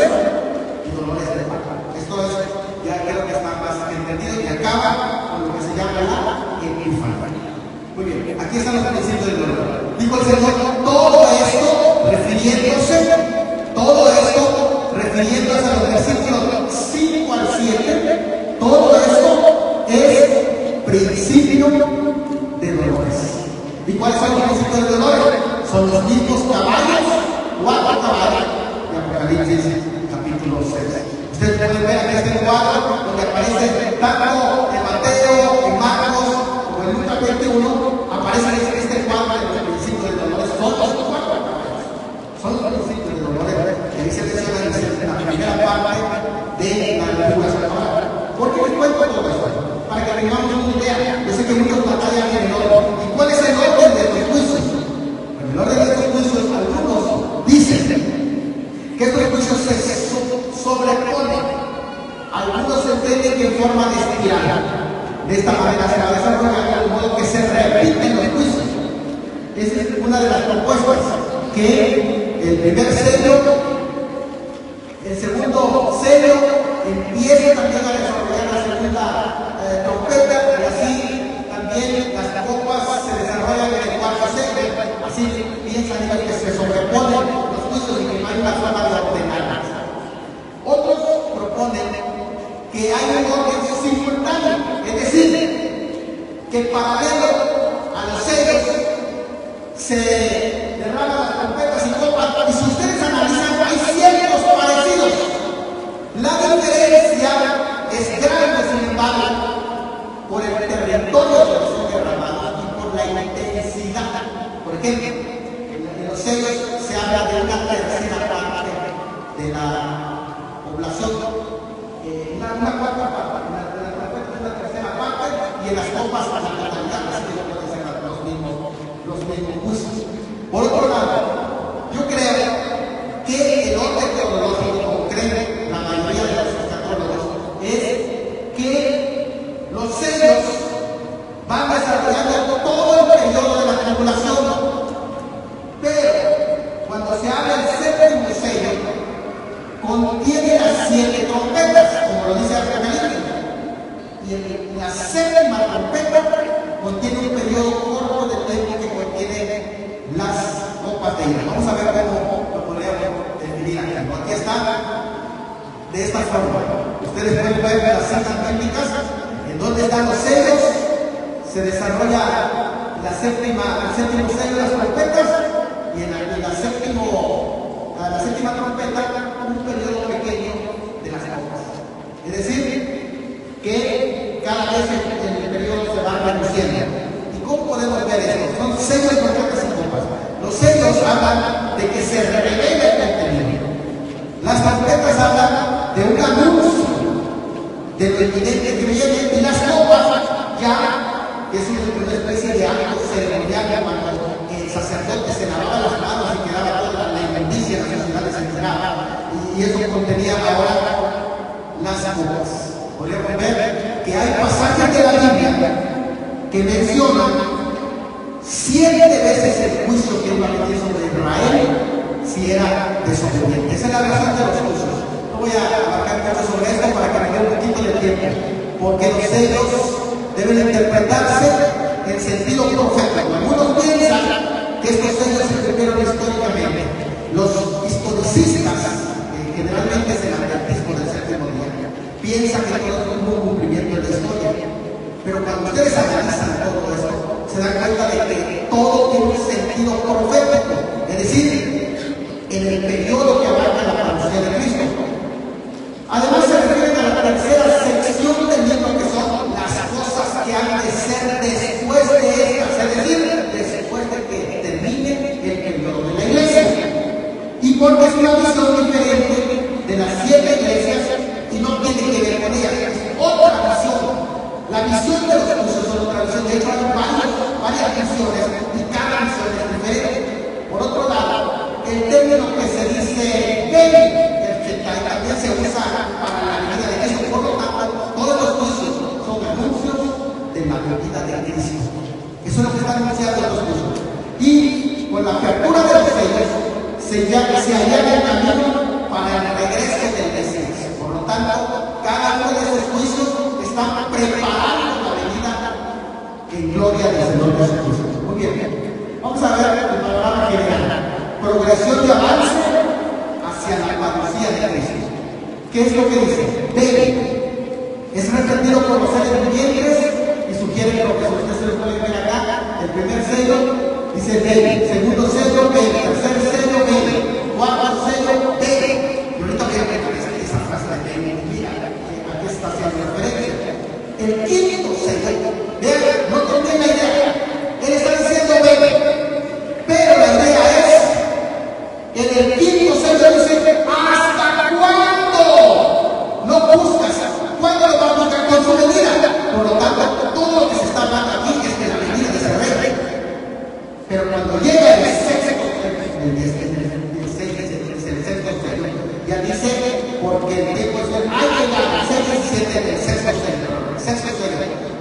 dolores de parto. Esto es, ya creo que está más entendido, y acaba con lo que se llama la epifanía. Muy bien, aquí están los principios del dolor. Dijo el Señor, todo esto refiriéndose a los versículos 5 al 7, todo esto es principio de dolores. ¿Y cuáles son los principios de dolores? Son los mismos caballos, 4 caballos de Apocalipsis capítulo 6. Ustedes pueden ver en este cuadro donde aparece tanto en Mateo, en Marcos como en Lucas 21, aparecen en este cuadro de los principios de dolores. Son los 4 caballos, son los principios de dolores que dice el Señor en la primera parte de la tribulación. ¿Por qué les cuento todo esto? Para que tengamos una idea. Yo sé que muchos batallan en el orden. ¿Y cuál es el orden de los juicios? En el orden de estos juicios, algunos dicen que estos juicios se sobreponen. Algunos se entienden que en forma de espiral. De esta manera se va a desarrollar, de modo que se repiten los juicios. Esa es una de las propuestas, que el primer sello, el segundo sello, empieza también a desarrollar la segunda trompeta, y así también las copas se desarrollan en el cuarto sello. Así piensan ellos que se sobreponen los juicios y que no hay una forma de ordenarlas. Otros proponen que hay un orden simultáneo, es decir, que paralelo a los sellos se derraman las trompetas y copas, y si ustedes analizan, hay ciertos parecidos. La diferencia es grande, sin embargo, por el territorio de los derramados y por la intensidad. Por ejemplo, en los sellos se habla de una tercera parte de la población, una cuarta parte, una tercera parte, y en las copas la totalidad, así que pueden ser los mismos juicios. Por otro lado, yo creo que el orden teológico, como creen la mayoría de los escatólogos, es que los sellos van desarrollando todo el periodo de la tribulación, pero cuando se abre el séptimo sello, contiene las 7 trompetas, como lo dice Apocalipsis, y la séptima trompeta contiene un periodo corto de tiempo que contiene las copas de ira. Vamos a ver cómo lo podríamos definir aquí. Aquí está, de esta forma. Ustedes pueden ver las citas bíblicas en donde están los sellos, se desarrolla el séptimo sello de las trompetas, y en la séptima trompeta un periodo pequeño de las copas. Es decir, que cada vez el periodo se va reduciendo. ¿Y cómo podemos ver esto? Son sellos, trompetas y copas. Los sellos hablan de que se revela el contenido. Las trompetas hablan de un anuncio de lo evidente que viene, y las copas ya es una especie de acto ceremonial cuando el sacerdote se lavaba las manos y quedaba toda la inmundicia en las ciudades entrada, y eso contenía ahora las copas. Podríamos ver que hay pasajes de la Biblia que mencionan 7 veces el juicio que iba a venir sobre Israel si era desobediente. Esa es la versión de los juicios. No voy a abarcar mucho sobre esto para que me dé un poquito de tiempo, porque los sellos deben interpretarse en sentido profético. Algunos piensan que estos sellos se escribieron históricamente. Los historicistas, generalmente es el adventismo del séptimo día, piensan que todo es un cumplimiento de la historia. Pero cuando ustedes analizan todo esto, se dan cuenta de que todo tiene un sentido profético, es decir, en el periodo que abarca la parucía de Cristo. Además se refieren a la tercera sección del libro, que son las cosas que han de ser después de estas, es decir, después de que termine el periodo de la iglesia. Y porque es una visión diferente de las 7 iglesias y no tiene que ver con ellas, es otra visión. La visión de los juicios es otra visión. De hecho, hay varias visiones y cada visión es diferente. Por otro lado, el término que se dice también se usa para la venida de Cristo. Por lo tanto, todos los juicios son anuncios de la venida de Cristo. Eso es lo que están anunciando los juicios. Y con la apertura de los sellos se allana el camino para el regreso del Mesías. Por lo tanto, cada uno de esos juicios está preparando la venida en gloria del Señor Jesucristo. Muy bien. Vamos a ver el panorama general. Progresión de avance hacia la parucía de Cristo. ¿Qué es lo que dice? Debe. Es repetido por los seres vivientes y sugiere que ustedes se lo pueden ver acá. El primer sello dice debe. Segundo sello, debe. Tercer sello, debe. Cuarto sello, debe. Y ahorita voy a ver esa frase de debe. Mira, ¿a qué está haciendo referencia? El quinto sello, vean, no tienen la idea. Él está diciendo debe. Pero la idea es, en el quinto sello dice, ¿hasta cuándo no buscas? ¿Cuándo lo vas a buscar? Con su venida. Por lo tanto, todo lo que se está hablando aquí es de la venida de ese rey. Pero cuando llega el sexto sello, ya dice, porque el tiempo es hay que dar 6 y 7 del sexto sello.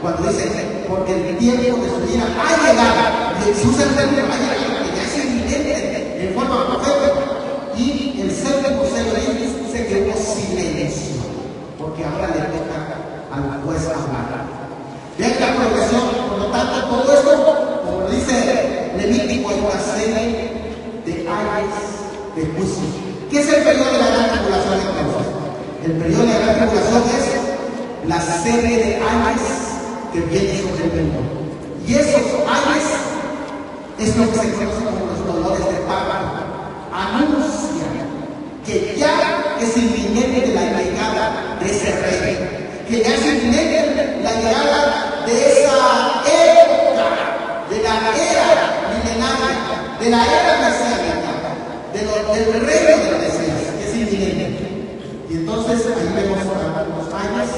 Cuando dice, porque el tiempo de su vida ha llegado, se usa el término ha llegado, que ya es evidente en forma profética. Y el séptimo sello dice que hubo silencio, porque ahora le toca al juez hablar. Vean la progresión. Por lo tanto, todo esto, como dice Levítico, hay una serie de años de juicio. ¿Qué es el periodo de la gran tribulación entonces? El periodo de la gran tribulación es la serie de años que viene sobre el mundo. Y esos años es lo que se conoce como los dolores de parto. Anuncia que ya es inminente la llegada de ese rey, que ya es inminente la llegada de esa época, de la era milenaria, de la era mesiánica, del reino de los Mesías, que es inminente. Y entonces ahí vemos los años.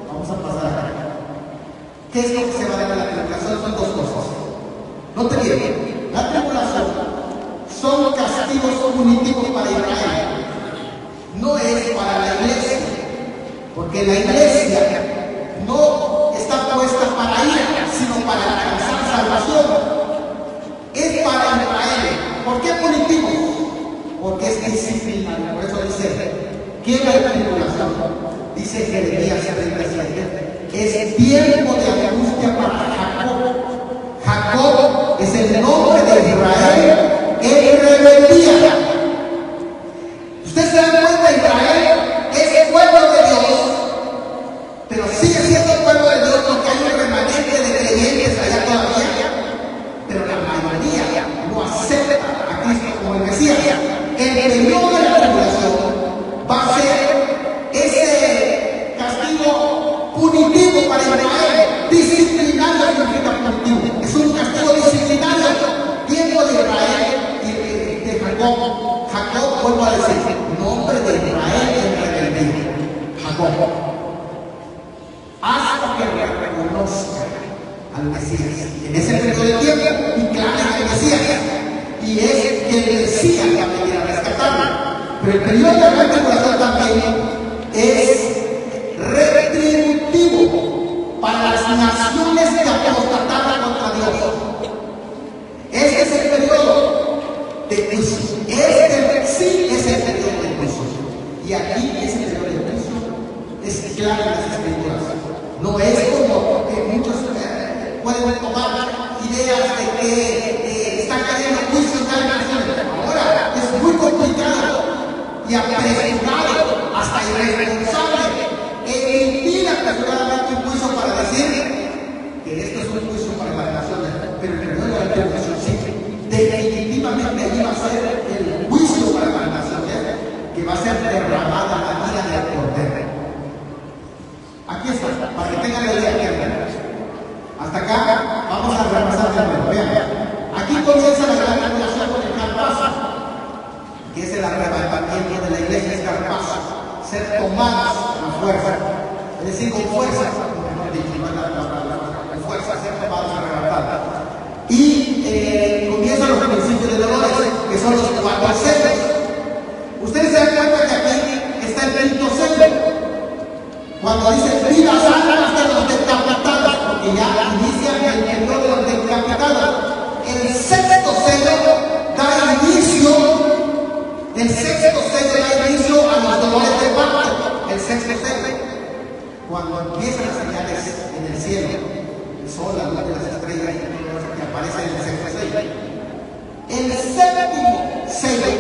Vamos a pasar acá. ¿Qué es lo que se va a dar en la tribulación? Son 2 cosas. No te bien. La tribulación son castigos punitivos para Israel. No es para la iglesia, porque la iglesia no está puesta para ir, sino para alcanzar salvación. Es para Israel. ¿Por qué punitivo? Porque es disciplina. Por eso dice, ¿qué es la tribulación? Dice Jeremías 37. Es tiempo de angustia para Jacob. Jacob es el nombre de Israel en rebeldía. Usted se da cuenta, Israel es pueblo de Dios, pero sigue siendo pueblo de Dios porque hay un remanente de creyentes allá todavía, pero la mayoría no acepta a Cristo como el Mesías. El periodo de la tribulación va a ser conozca al Mesías. En ese periodo de tiempo, y clama al Mesías. Y es que el Mesías va a venir a rescatarlo. Pero el periodo de la gran tribulación también es retributivo para las naciones que apostataron contra Dios. Este es el periodo de juicio. Este sí es el periodo de juicio. Y aquí ese periodo de juicio es claro en las escrituras. No es como que muchos pueden tomar ideas de que está cayendo juicio en cada nación. Ahora es muy complicado y apresurado, hasta irresponsable, e impide apresuradamente un juicio para decir que esto es un juicio para las naciones, pero el periodo de la tribulación sí. Definitivamente allí va a ser el juicio para las naciones, que va a ser derramada la vida del Cordero. Aquí está, para que tengan la idea aquí. Hasta acá vamos a repasar de nuevo. Vean, aquí comienza la gran tribulación con el carpazo, que es el arrebatamiento de la iglesia escarpaza, ser tomados con fuerza, es decir, con fuerza, mejor dicho, no es la con fuerza, ser tomados, arrebatados. Y comienzan los principios de dolores, que son los 4 sellos. Ustedes se dan cuenta que aquí está el quinto sello. Cuando dice vidas almas de los decapitados, porque ya inicia el periodo de los decapitados. El sexto sello da inicio a los dolores de parto. El sexto sello, cuando empiezan las señales en el cielo, el sol, la luna y las estrellas que aparecen en el sexto sello. El séptimo sello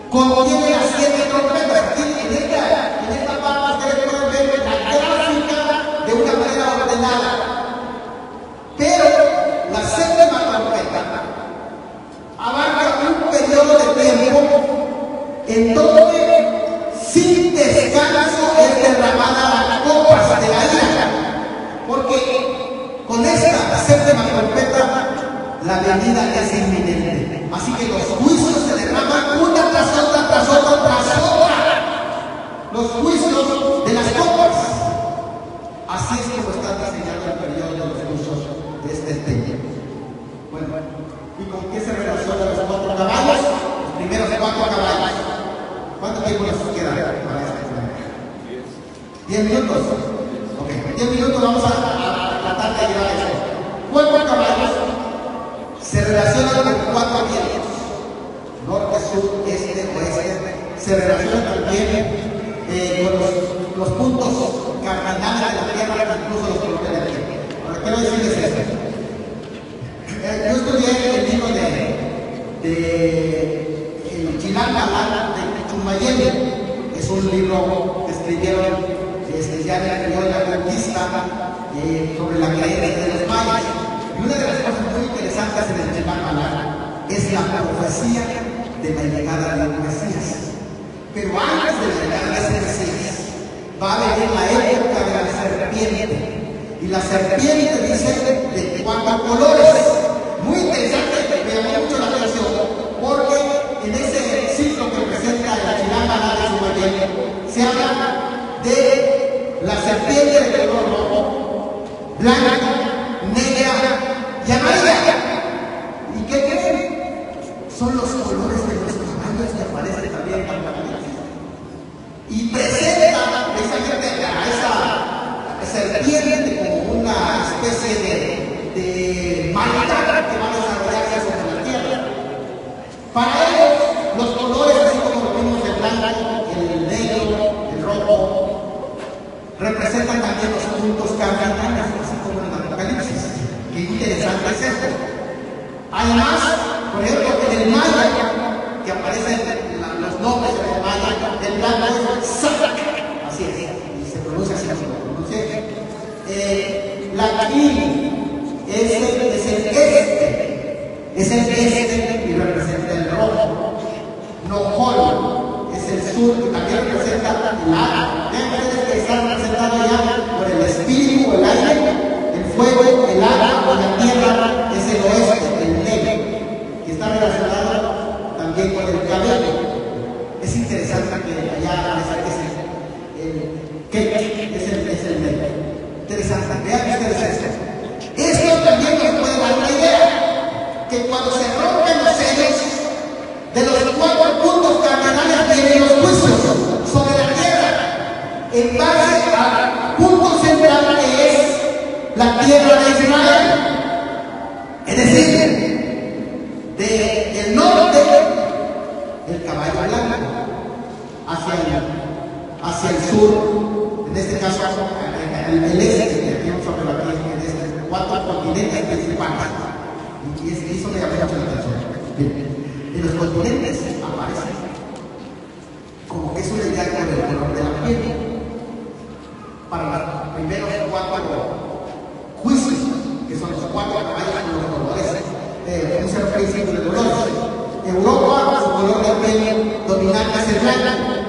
contiene las 7 trompetas. Aquí en esta parte ustedes pueden ver la gráfica de una manera ordenada. Pero la séptima trompeta abarca un periodo de tiempo en donde sin descanso es derramada las copas de la ira. Porque con esta séptima trompeta la venida es inminente. Así que los juicios se derraman una tras otra, tras otra, tras otra. Los juicios de las copas. Así es como está diseñado el periodo de los juicios de este tiempo. Bueno, ¿y con qué se relacionan los 4 caballos? Los primeros 4 caballos. ¿Cuánto tiempo nos queda para este plan? 10 minutos. Ok, 10 minutos vamos a tratar de llevar eso. 4 caballos se relacionan con 4 vientos. Norte, sur, este, oeste. Se relacionan también con los puntos cardinales de la Tierra, incluso los colores de la Tierra. Ahora quiero decirles esto. Yo estudié el libro de Chilán Galán de Chumayeli. Es un libro que escribieron ya en el periodo de la conquista sobre la creencia de los mayas. Y una de las cosas muy interesantes en el Chilán Galán es la profecía de la llegada del Mesías. Pero antes de la llegada de ese Mesías va a venir la época de la serpiente. Y la serpiente dice de 4 colores. Muy interesante, me llamó mucho la atención, porque en ese ciclo que presenta la Chilanga de Chumayeli se habla de la serpiente de color rojo, blanca, negra y amarilla. ¿Y qué creen? Son los colores de los caballos que aparecen también en la Apocalipsis. Y presenta precisamente a esa serpiente como una especie de maldad que va a desarrollarse sobre la tierra. Para ellos, los colores, así como lo vimos, el blanco, el negro, el rojo, representan también los puntos cardinales, así como en el Apocalipsis. Qué interesante es esto. Además, por ejemplo, en el maya, que aparecen los nombres de el maya, el blanco es Sac, así es, y se pronuncia así como lo pronuncié. La Latín es el este y representa el rojo. Nojol es el sur y también representa el agua. Vean ustedes que está representado ya por el espíritu, el aire, el fuego, el agua o la tierra, es el oeste, el negro, que está relacionado también con el cabello. Es interesante que allá es el negro. Interesante, vean ustedes esto. Esto también nos puede dar una idea, que cuando se rompen los sellos, de los 4 puntos cardinales vienen los juicios sobre la tierra, en base al punto central que es la tierra de Israel. Es decir, del norte, el caballo blanco, hacia el sur, en este caso, el este, que aquí vamos a ver aquí, en este, 4 continentes principales. Y eso me llama mucho la atención. En los continentes aparecen como que es una idea con el color de la piel. Para los primeros 4 juicios, que son los 4 caballos con los colores, un 0,5 de colores. Europa, su color de piel dominante es el blanco.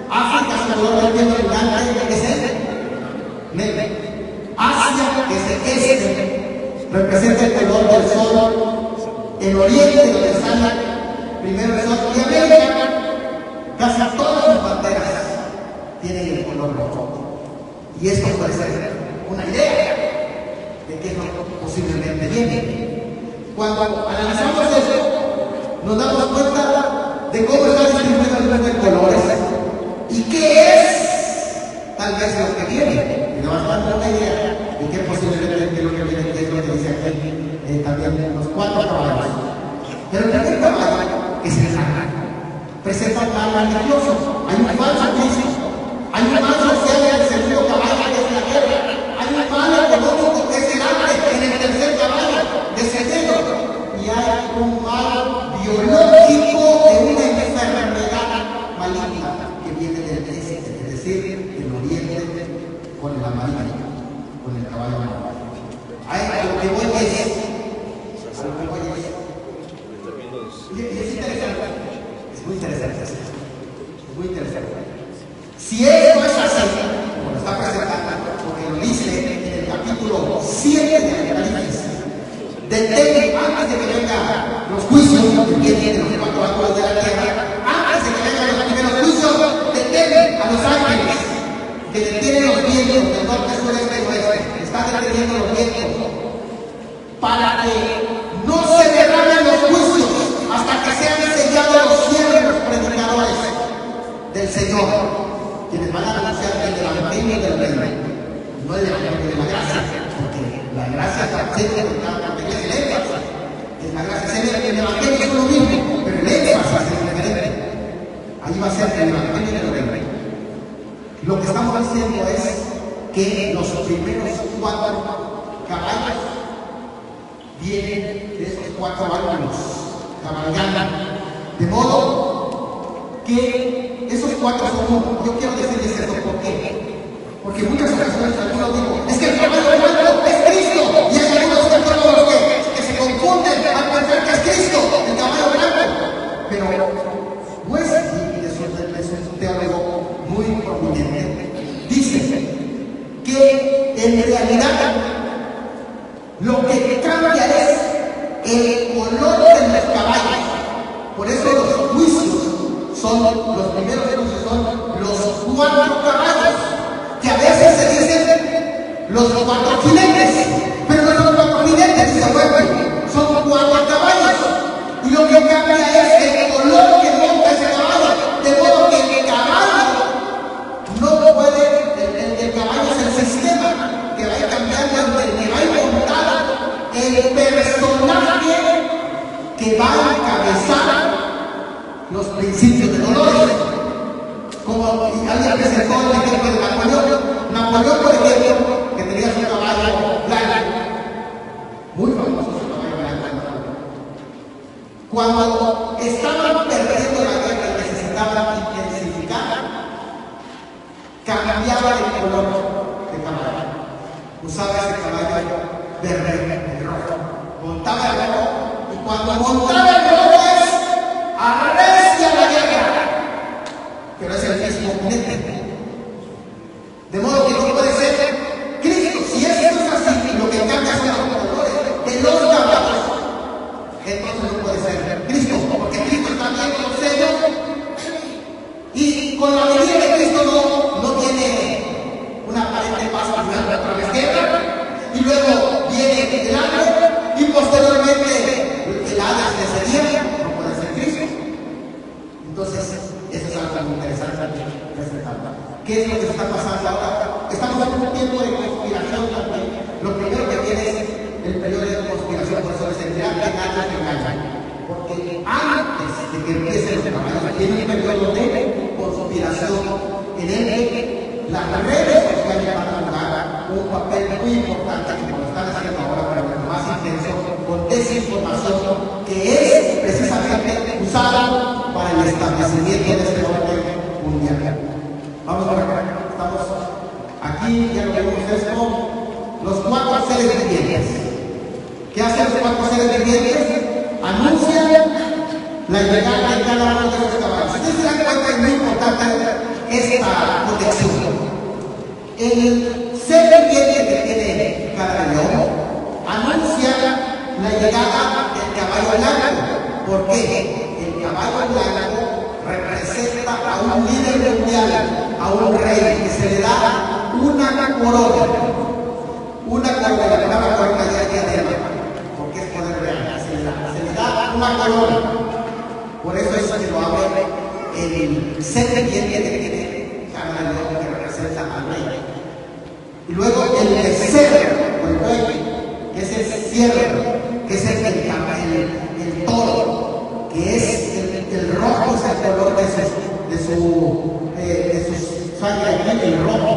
África, su color de piel dominante es el negro. Asia, que es el este, representa el color del sol. El oriente, donde sale primero el sol, y América, casi todas sus banderas tienen el color rojo. Y esto puede ser una idea de qué es lo que posiblemente viene. Cuando analizamos esto, nos damos cuenta de cómo está distribuido el mundo en colores y qué es tal vez lo que viene. Y nos vamos a dar una idea de qué posiblemente es lo que viene, que es lo que dice aquí también los 4 caballos. Pero el primer caballo, que es el ángel, presenta un mal religioso. Hay un falso Cristo, hay un mal social en el segundo caballo, que es la tierra, hay un mal económico, que es el hambre, en el tercer caballo, descendiendo, y hay un mal biológico de una enfermedad maligna que viene del este, es decir, del oriente, con la maligna, con el caballo malo. A lo que voy es, es interesante, es muy interesante, es muy interesante. Si esto es así, como lo está presentando, porque lo dice en el capítulo 7 de Apocalipsis, detén antes de que vengan los juicios que vienen de los 4 ángulos de la tierra, antes de que vengan los primeros juicios, detén a los ángeles que detienen los vientos del norte, sureste y oeste, están deteniendo los vientos para que no se derramen los juicios hasta que sean sellados los siervos predicadores del Señor, quienes van a anunciar el evangelio del reino, no el evangelio de la gracia, porque la gracia está presente en cada parte de la iglesia. En la gracia se ve el evangelio es lo mismo, pero el énfasis es diferente. Ahí va a ser el evangelio del reino. Lo que estamos diciendo es que los primeros 4 caballos vienen de esos 4 ángulos cabalgando, de modo que esos 4 son uno. Yo quiero decirles esto, ¿por qué? Porque en muchas ocasiones algunos digo, es que el caballo blanco es Cristo, y hay algunos que se confunden al pensar que es Cristo, el caballo blanco. Pero no es así, y es un teólogo muy prominente. Dice que en realidad lo que cambia es el color de los caballos. Por eso los juicios son, los primeros juicios son los 4 caballos, que a veces se dicen los 4 jinetes, pero no son 4 jinetes, se vuelven, son 4 caballos. Y lo que cambia es el color que monta ese caballo, de modo que el caballo no puede, el caballo es el sistema que va a ir cambiando, el que va a ir montado el personaje que va a encabezar los principios de dolores. Como alguien presentó el ejemplo de Napoleón. Napoleón, por ejemplo, que tenía su caballo blanco, muy famoso su caballo blanco. Cuando estaban perdiendo la guerra y necesitaban intensificar, cambiaba el color de caballo. Usaba ese caballo verde, rojo. Montaba el rojo, y cuando montaba el rojo es arrecia la guerra. Pero es el mismo jinete. De modo que no puede ser Cristo. Si esto es así, lo que cambia son los colores de los caballos, entonces no puede ser Cristo, porque Cristo también con los sellos, y con la venida de Cristo no tiene una aparente paz a través de posteriormente el Hades le seguía, no puede ser Cristo. Entonces, eso es algo muy interesante de presentar. ¿Qué es lo que está pasando ahora? Estamos en un tiempo de conspiración también. Lo primero que viene es el periodo de conspiración, por eso les tendría que engañar. Porque antes de que empiece el trabajo, tiene un periodo de conspiración en el que las redes sociales van a jugar un papel muy importante, como lo están haciendo ahora, pero más intenso, con desinformación que es precisamente usada para el establecimiento de este orden mundial. Vamos a ver, estamos aquí, ya lo vemos esto, los 4 seres vivientes. ¿Qué hacen los 4 seres vivientes? Anuncian la llegada de cada uno de los caballos. Ustedes se dan cuenta, es muy importante esta conexión. El ser viviente que tiene cada león anuncia la llegada del caballo blanco. ¿Por qué? El caballo blanco representa a un líder mundial, a un rey, que se le da una corona. Una corona, una corona ya diadema, porque es poder real. Se le da una corona. Por eso es que lo abre el ser viviente que tiene cada león que representa al rey. Y luego el becerro, o el buey, que es el ciervo, que es el toro, que es el rojo, es el color de su sangre, el rojo,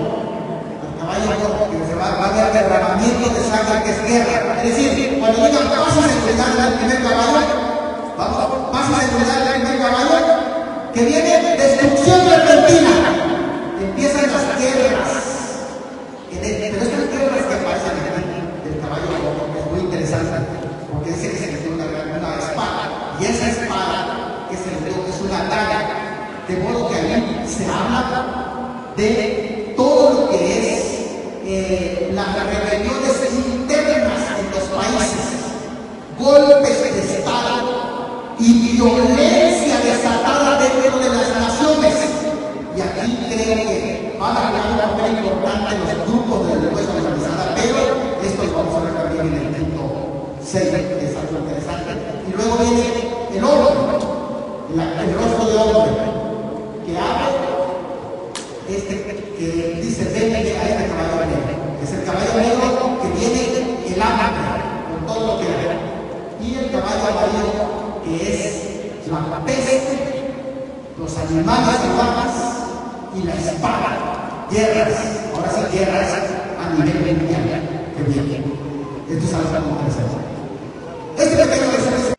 el caballo rojo, que se va a haber derramamiento de sangre, que es guerra. Es decir, cuando digan pasos en seguridad del primer caballo, pasos en seguridad del primer caballo, que viene destrucción repentina, empiezan las guerras. Pero estas guerras que aparecen aquí del caballo rojo es muy interesante, porque dice que se le dio una espada, y esa espada que se le dio es una daga, de modo que ahí se habla de todo lo que es las rebeliones internas en los países, golpes de Estado y violencia desatada dentro de las naciones. Y aquí creo que van a jugar un papel importante en los grupos de delincuencia organizada, pero esto lo vamos a ver también en el punto 6, que es algo interesante. Y luego viene el hombre, el rostro de hombre, que abre que dice: ven a este caballo negro. Es el caballo negro que viene el hambre, con todo lo que hay. Y el caballo amarillo, que es la peste, los animales salvajes y la espada, guerras, ahora sí guerras a nivel mundial, que viene. Esto es algo muy interesante. Este pequeño desarrollo.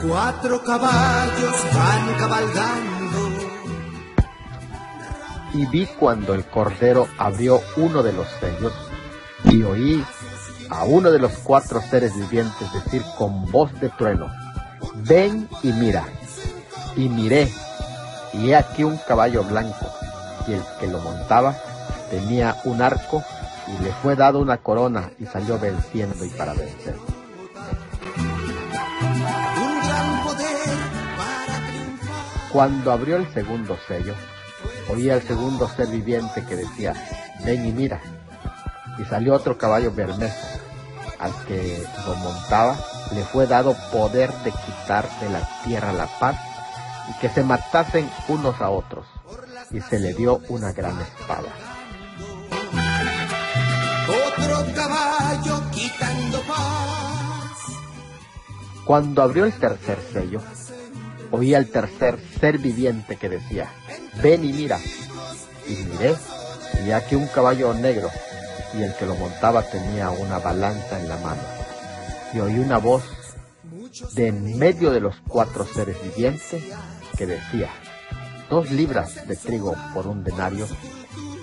4 caballos van cabalgando. Y vi cuando el Cordero abrió uno de los sellos, y oí a uno de los 4 seres vivientes decir con voz de trueno: ven y mira. Y miré, y he aquí un caballo blanco, y el que lo montaba tenía un arco, y le fue dado una corona, y salió venciendo y para vencer. Cuando abrió el segundo sello, oí al segundo ser viviente que decía: ven y mira. Y salió otro caballo bermejo, al que lo montaba le fue dado poder de quitar de la tierra la paz, y que se matasen unos a otros, y se le dio una gran espada. Otro caballo quitando paz. Cuando abrió el tercer sello, oí al tercer ser viviente que decía: ven y mira. Y miré, y aquí un caballo negro, y el que lo montaba tenía una balanza en la mano. Y oí una voz de en medio de los 4 seres vivientes que decía: 2 libras de trigo por un denario,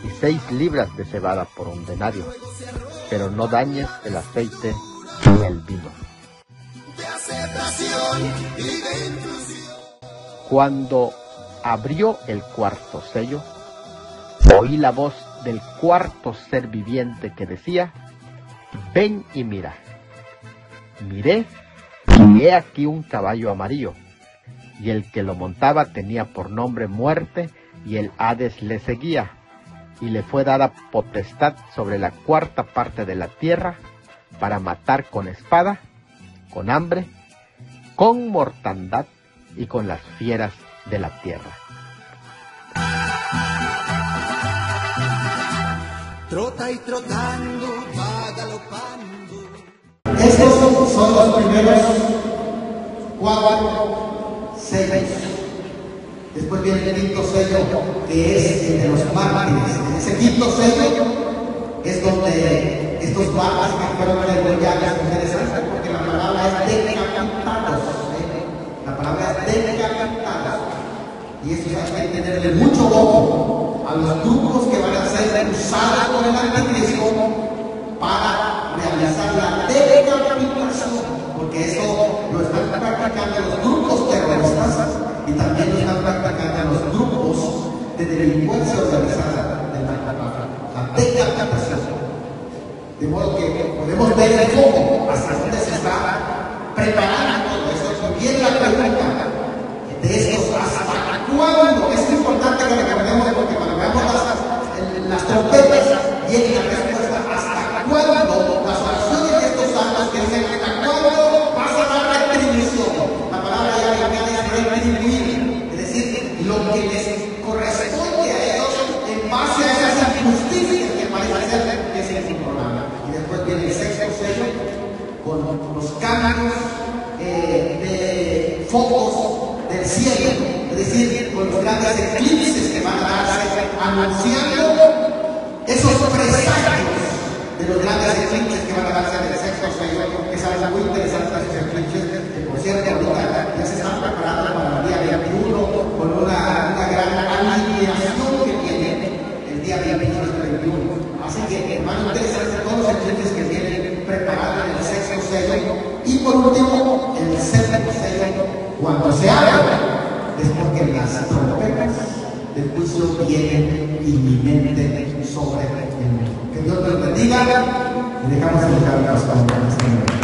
y 6 libras de cebada por un denario, pero no dañes el aceite ni el vino. Cuando abrió el cuarto sello, oí la voz del 4.º ser viviente que decía: ven y mira. Miré, y he aquí un caballo amarillo, y el que lo montaba tenía por nombre Muerte, y el Hades le seguía, y le fue dada potestad sobre la cuarta parte de la tierra para matar con espada, con hambre, con mortandad y con las fieras de la tierra. Trota y trotando, va galopando. Estos son los primeros 4 sellos. Después viene el quinto sello, que es el de los mártires. En ese quinto sello es donde estos mártires que fueron degollados, es interesante porque la palabra es decapitados. La palabra es decapitados. Y eso hay que tenerle mucho ojo a los grupos que van a ser usados por el anticristo para realizar la decapitación, porque eso lo están practicando los grupos terroristas y también lo están practicando los grupos de delincuencia organizada del narcotráfico, la decapitación. De modo que podemos ver el foco hasta dónde se está preparando todo eso. Viene la pregunta de estos hasta cuándo. Es importante que recordemos, porque cuando veamos las trompetas viene la respuesta hasta cuándo las oraciones de estos santos que dicen hasta cuándo vas a dar retribución. La palabra ya viene retribuir, es decir, lo que les corresponde a ellos en base a esas injusticias que parece ser que es el programa. Y después viene el sexto sello con los cambios de focos del cielo, es decir, con los grandes eclipses que van a darse, anunciando esos presagios de los grandes eclipses que van a darse en el sexto sello, que es algo muy interesante esos eclipses, que por cierto ahorita ya se están preparando para el día 21 con una gran alineación que tiene el día 21. Así que hermano, interesante todos los eclipses que vienen preparados en el sexto sello. Y por último, el séptimo sello, cuando se abra, es porque las trompetas del juicio vienen inminente sobre el mundo. Que Dios los bendiga y dejamos el cargo hasta